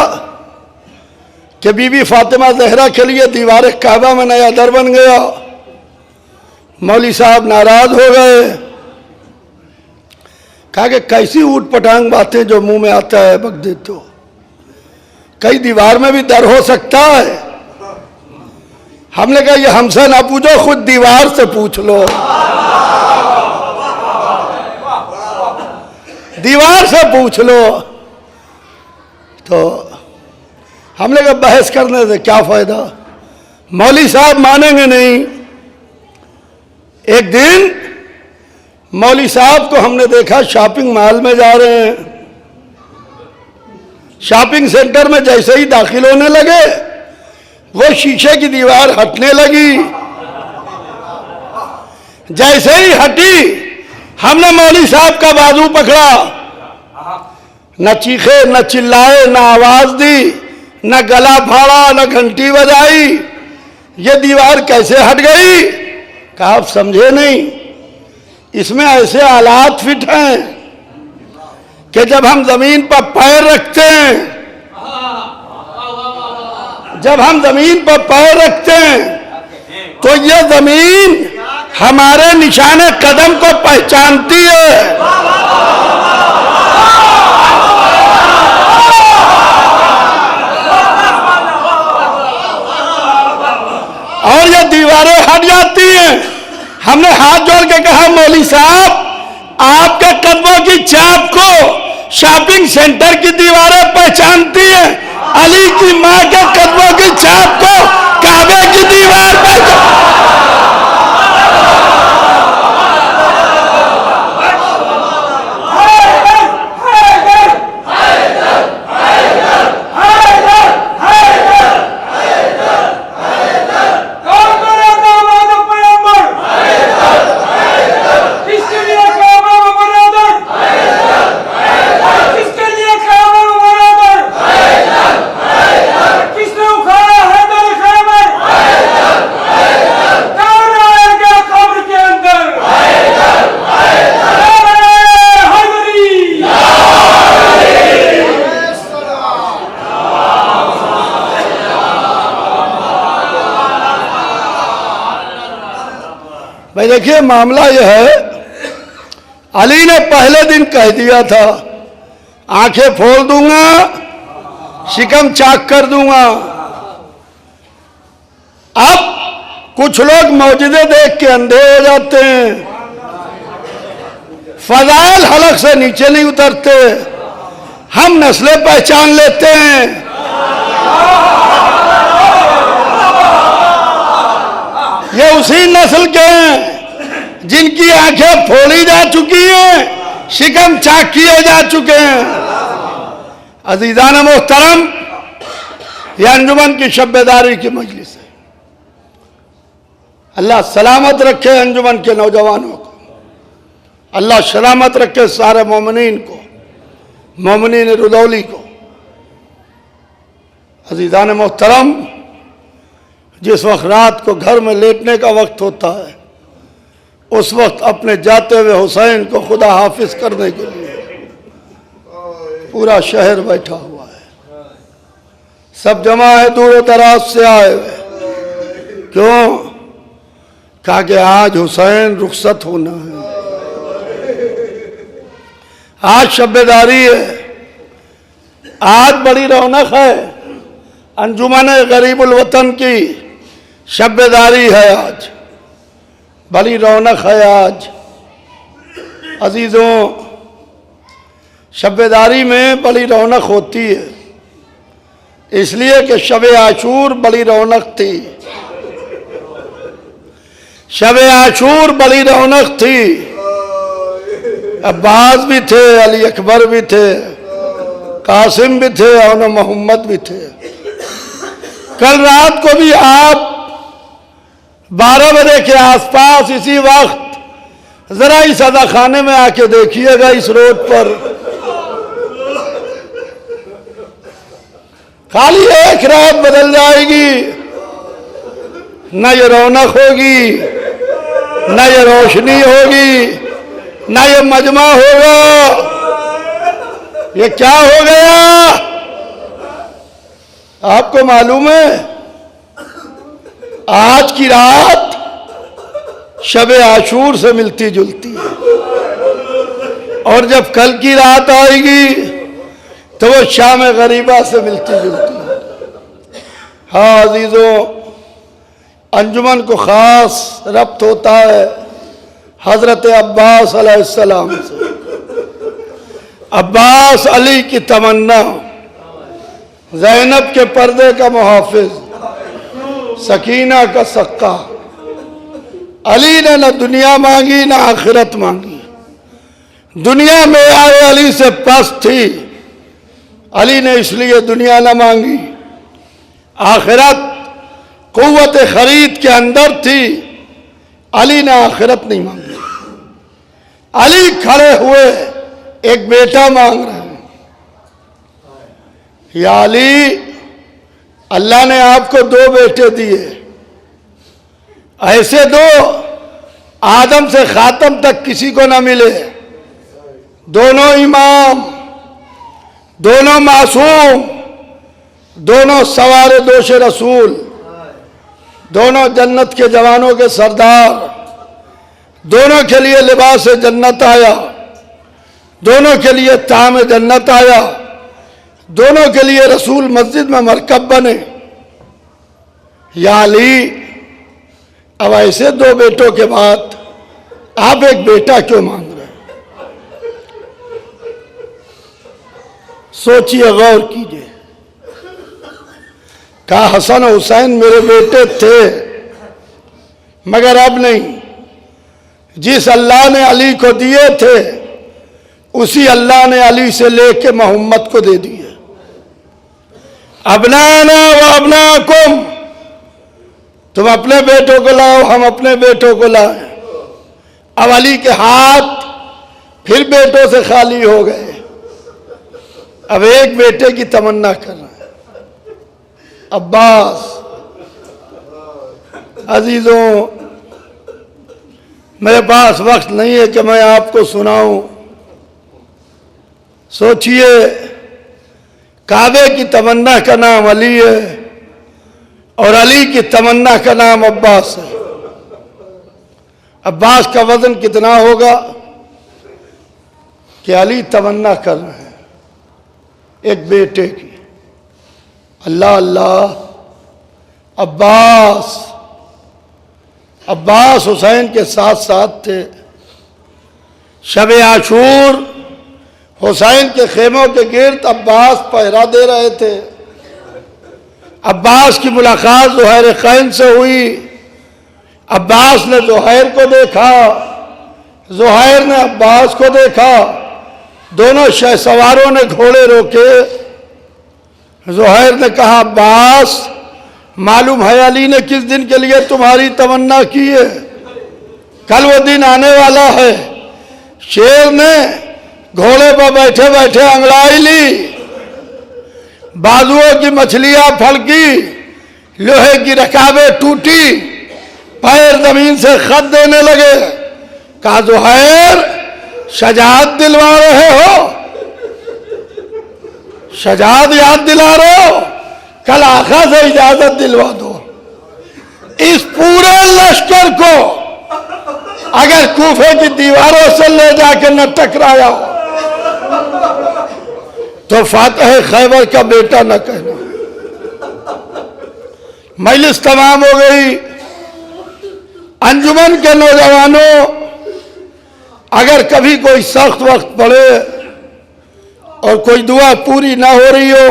कि बीबी फातिमा जहरा के लिए दीवार काबा में नया दर बन गया। मौली साहब नाराज हो गए, कहा कि कैसी ऊट पटांग बातें जो मुंह में आता है बक देते हो, कई दीवार में भी दर हो सकता है। हमने कहा ये हमसे ना पूछो, खुद दीवार से पूछ लो, दीवार से पूछ लो। तो हमने कहा बहस करने से क्या फायदा, मौली साहब मानेंगे नहीं। एक दिन मौली साहब को हमने देखा शॉपिंग मॉल में जा रहे हैं। शॉपिंग सेंटर में जैसे ही दाखिल होने लगे वो शीशे की दीवार हटने लगी। जैसे ही हटी हमने मौली साहब का बाजू पकड़ा, न चीखे न चिल्लाए न आवाज दी न गला फाड़ा न घंटी बजाई। ये दीवार कैसे हट गई? कहा आप समझे नहीं, इसमें ऐसे हालात फिट हैं कि जब हम जमीन पर पैर रखते हैं, जब हम जमीन पर पैर रखते हैं तो ये जमीन हमारे निशाने कदम को पहचानती है। और ये दीवारें हट जाती हैं। हमने हाथ जोड़ के कहा मौली साहब आपके कदमों की छाप को शॉपिंग सेंटर की दीवारें पहचानती हैं, अली की मां के कदमों की छाप को काबे की दीवार पहचानती। भाई देखिए मामला यह है, अली ने पहले दिन कह दिया था आंखें फोड़ दूंगा, शिकम चाक कर दूंगा। अब कुछ लोग मौजूदे देख के अंधे हो जाते हैं, फजाइल हलक से नीचे नहीं उतरते, हम नस्लें पहचान लेते हैं। ये उसी नस्ल के हैं जिनकी आंखें फोड़ी जा चुकी हैं, शिकम चाक किए जा चुके हैं। अजीजान मोहतरम, यह अंजुमन की शब्बेदारी की मजलिस है। अल्लाह सलामत रखे अंजुमन के नौजवानों को, अल्लाह सलामत रखे सारे मोमिनीन को, मोमिनीन रुदौली को। अजीजान मोहतरम, जिस वक्त रात को घर में लेटने का वक्त होता है उस वक्त अपने जाते हुए हुसैन को खुदा हाफिज करने के लिए पूरा शहर बैठा हुआ है, सब जमा है, दूर दराज से आए हुए। क्यों? कहा कि आज हुसैन रुखसत होना है, आज शब्बेदारी है, आज बड़ी रौनक है। अंजुमन गरीबुल वतन की शब्बेदारी है, आज बड़ी रौनक है। आज अजीज़ों, शब्बेदारी में बड़ी रौनक होती है, इसलिए कि शब आशूर बड़ी रौनक थी। शब आशूर बड़ी रौनक थी। अब्बास भी थे, अली अकबर भी थे, कासिम भी थे और मोहम्मद भी थे। कल रात को भी आप 12 बजे के आसपास इसी वक्त जरा इस अदा खाने में आके देखिएगा, इस रोड पर खाली एक रात बदल जाएगी, न ये रौनक होगी, न ये रोशनी होगी, न ये मजमा होगा। ये क्या हो गया? आपको मालूम है, आज की रात शब आशूर से मिलती जुलती है, और जब कल की रात आएगी तो वो शाम गरीबा से मिलती जुलती है। हाँ अजीजों, अंजुमन को खास रब्त होता है हजरत अब्बास अलैहिस्सलाम से। अब्बास अली की तमन्ना, ज़ैनब के पर्दे का मुहाफिज, सकीना का सक्का। अली ने न दुनिया मांगी न आखिरत मांगी। दुनिया में आए अली से पस्त थी, अली ने इसलिए दुनिया न मांगी। आखिरत कुव्वत खरीद के अंदर थी, अली ने आखिरत नहीं मांगी। अली खड़े हुए एक बेटा मांग रहे हैं। या अली, अल्लाह ने आपको 2 बेटे दिए, ऐसे 2 आदम से खातम तक किसी को ना मिले। दोनों इमाम, दोनों मासूम, दोनों सवारे दोष रसूल, दोनों जन्नत के जवानों के सरदार। दोनों के लिए लिबास जन्नत आया, दोनों के लिए ताम जन्नत आया, दोनों के लिए रसूल मस्जिद में मरकब बने। या अली, अब ऐसे 2 बेटों के बाद आप एक बेटा क्यों मांग रहे हैं? सोचिए, गौर कीजिए। कहा हसन हुसैन मेरे बेटे थे, मगर अब नहीं। जिस अल्लाह ने अली को दिए थे, उसी अल्लाह ने अली से लेके मोहम्मद को दे दिए। अबनाना व अबनाकुम, तुम अपने बेटों को लाओ, हम अपने बेटों को लाए। अब अली के हाथ फिर बेटों से खाली हो गए। अब एक बेटे की तमन्ना कर रहे हैं, अब्बास। अजीजों, मेरे पास वक्त नहीं है कि मैं आपको सुनाऊं। सोचिए, काबे की तमन्ना का नाम अली है और अली की तमन्ना का नाम अब्बास है। अब्बास का वजन कितना होगा कि अली तमन्ना कर रहे हैं एक बेटे की। अल्लाह अल्लाह, अब्बास। अब्बास हुसैन के साथ साथ थे। शब आशूर हुसैन के खेमों के गिर्द अब्बास पहरा दे रहे थे। अब्बास की मुलाकात ज़ुहैर खैन से हुई। अब्बास ने ज़ुहैर को देखा, ज़ुहैर ने अब्बास को देखा। दोनों शहसवारों ने घोड़े रोके। ज़ुहैर ने कहा, अब्बास, मालूम है अली ने किस दिन के लिए तुम्हारी तमन्ना की है? कल वो दिन आने वाला है। शेर ने घोड़े पर बैठे बैठे अंगड़ाई ली, बाजुओं की मछलियां फड़की, लोहे की रकाबें टूटी, पैर जमीन से खत देने लगे। कहा, ज़ुहैर, शजाअत दिलवा रहे हो? शजाअत याद दिला रहे हो? कल आका से इजाजत दिलवा दो। इस पूरे लश्कर को अगर कूफे की दीवारों से ले जाकर न टकराया हो तो फातह खैबर का बेटा न कहना। मजलिस तमाम हो गई। अंजुमन के नौजवानों, अगर कभी कोई सख्त वक्त पड़े और कोई दुआ पूरी ना हो रही हो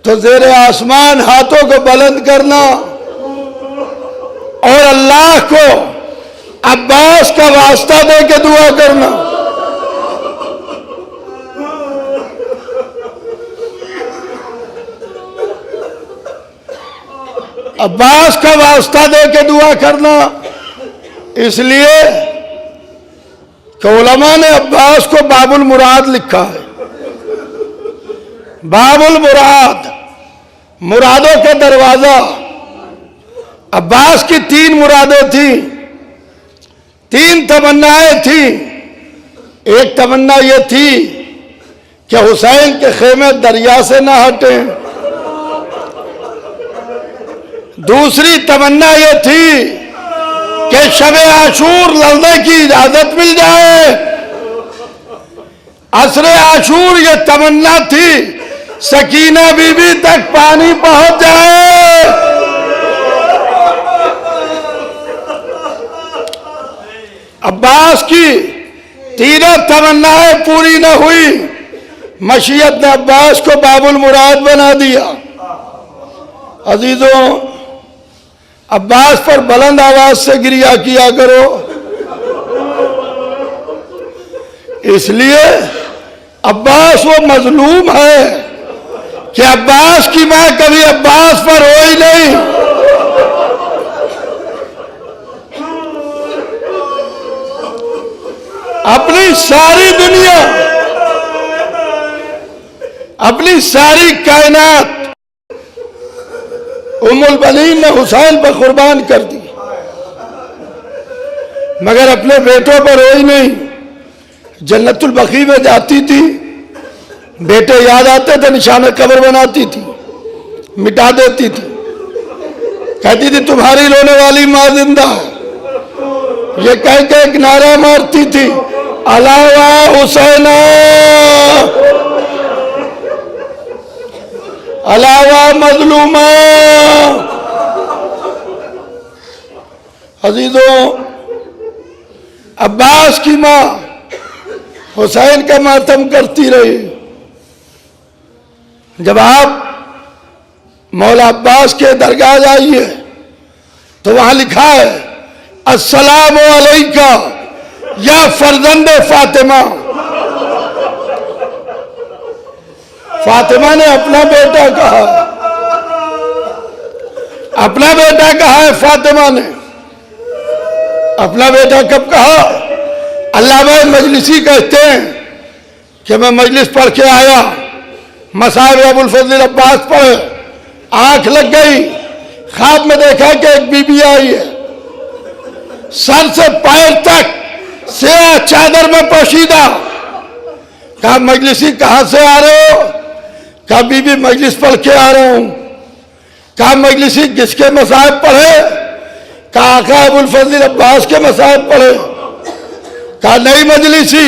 तो ज़ेरे आसमान हाथों को बुलंद करना और अल्लाह को अब्बास का वास्ता दे के दुआ करना। अब्बास का वास्ता दे के दुआ करना, इसलिए कि उलमा ने अब्बास को बाबुल मुराद लिखा है। बाबुल मुराद, मुरादों का दरवाजा। अब्बास की 3 मुरादें थी, 3 तमन्नाएं थी। एक तमन्ना यह थी कि हुसैन के खेमे दरिया से ना हटें। दूसरी तमन्ना यह थी कि शब-ए आशूर लड़ने की इजाजत मिल जाए। असरे आशूर ये तमन्ना थी सकीना बीबी तक पानी पहुंच जाए। अब्बास की 3 तमन्नाएं पूरी न हुई। मशीयत ने अब्बास को बाबुल मुराद बना दिया। अजीजों, अब्बास पर बुलंद आवाज से गिरिया किया करो, इसलिए अब्बास वो मजलूम है कि अब्बास की मां कभी अब्बास पर हो ही नहीं। अपनी सारी दुनिया, अपनी सारी कायनात उम्मुल बनीन ने हुसैन पर कुर्बान कर दी, मगर अपने बेटों पर रोई नहीं। जन्नतुल बकी में जाती थी, बेटे याद आते थे, निशाना कब्र बनाती थी, मिटा देती थी, कहती थी तुम्हारी रोने वाली मां जिंदा है। ये कह के एक नारा मारती थी, अलावा हुसैना, अलावा मजलूमा। अजीजों, अब्बास की मां हुसैन का मातम करती रही। जब आप मौला अब्बास के दरगाह जाइए तो वहां लिखा है, अस्सलामु अलैका या फर्जंदे फातिमा। फातिमा ने अपना बेटा कहा, अपना बेटा कहा है फातिमा ने। अपना बेटा कब कहा? अल्लामा मजलिसी कहते हैं कि मैं मजलिस पढ़ के आया, मसाइब अबुल फजल अब्बास पढ़े, आंख लग गई, ख्वाब में देखा कि एक बीबी आई है, सर से पैर तक से चादर में पोशीदा। कहा मजलिसी कहां से आ रहे हो? कहा बीबी मजलिस पढ़ के आ रहा हूं। कहा मजलिसी किसके मसाइब पढ़े? कहा आका अबुल फजल अब्बास के मसाइब पढ़े। कहा नहीं मजलिसी,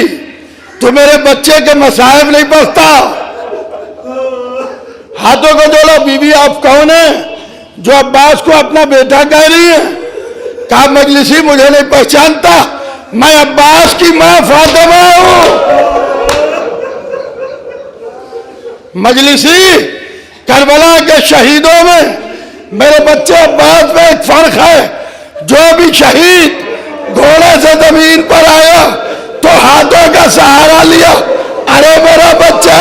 तू मेरे बच्चे के मसाइब नहीं पढ़ता। हाथों को जोड़ो, बीबी आप कौन है जो अब्बास को अपना बेटा कह रही है? कहा मजलिसी मुझे नहीं पहचानता, मैं अब्बास की मां फातिमा हूं। मजलिसी, करबला के शहीदों में मेरे बच्चे अब्बास में एक फर्क है, जो भी शहीद घोड़े से जमीन पर आया तो हाथों का सहारा लिया, अरे मेरा बच्चा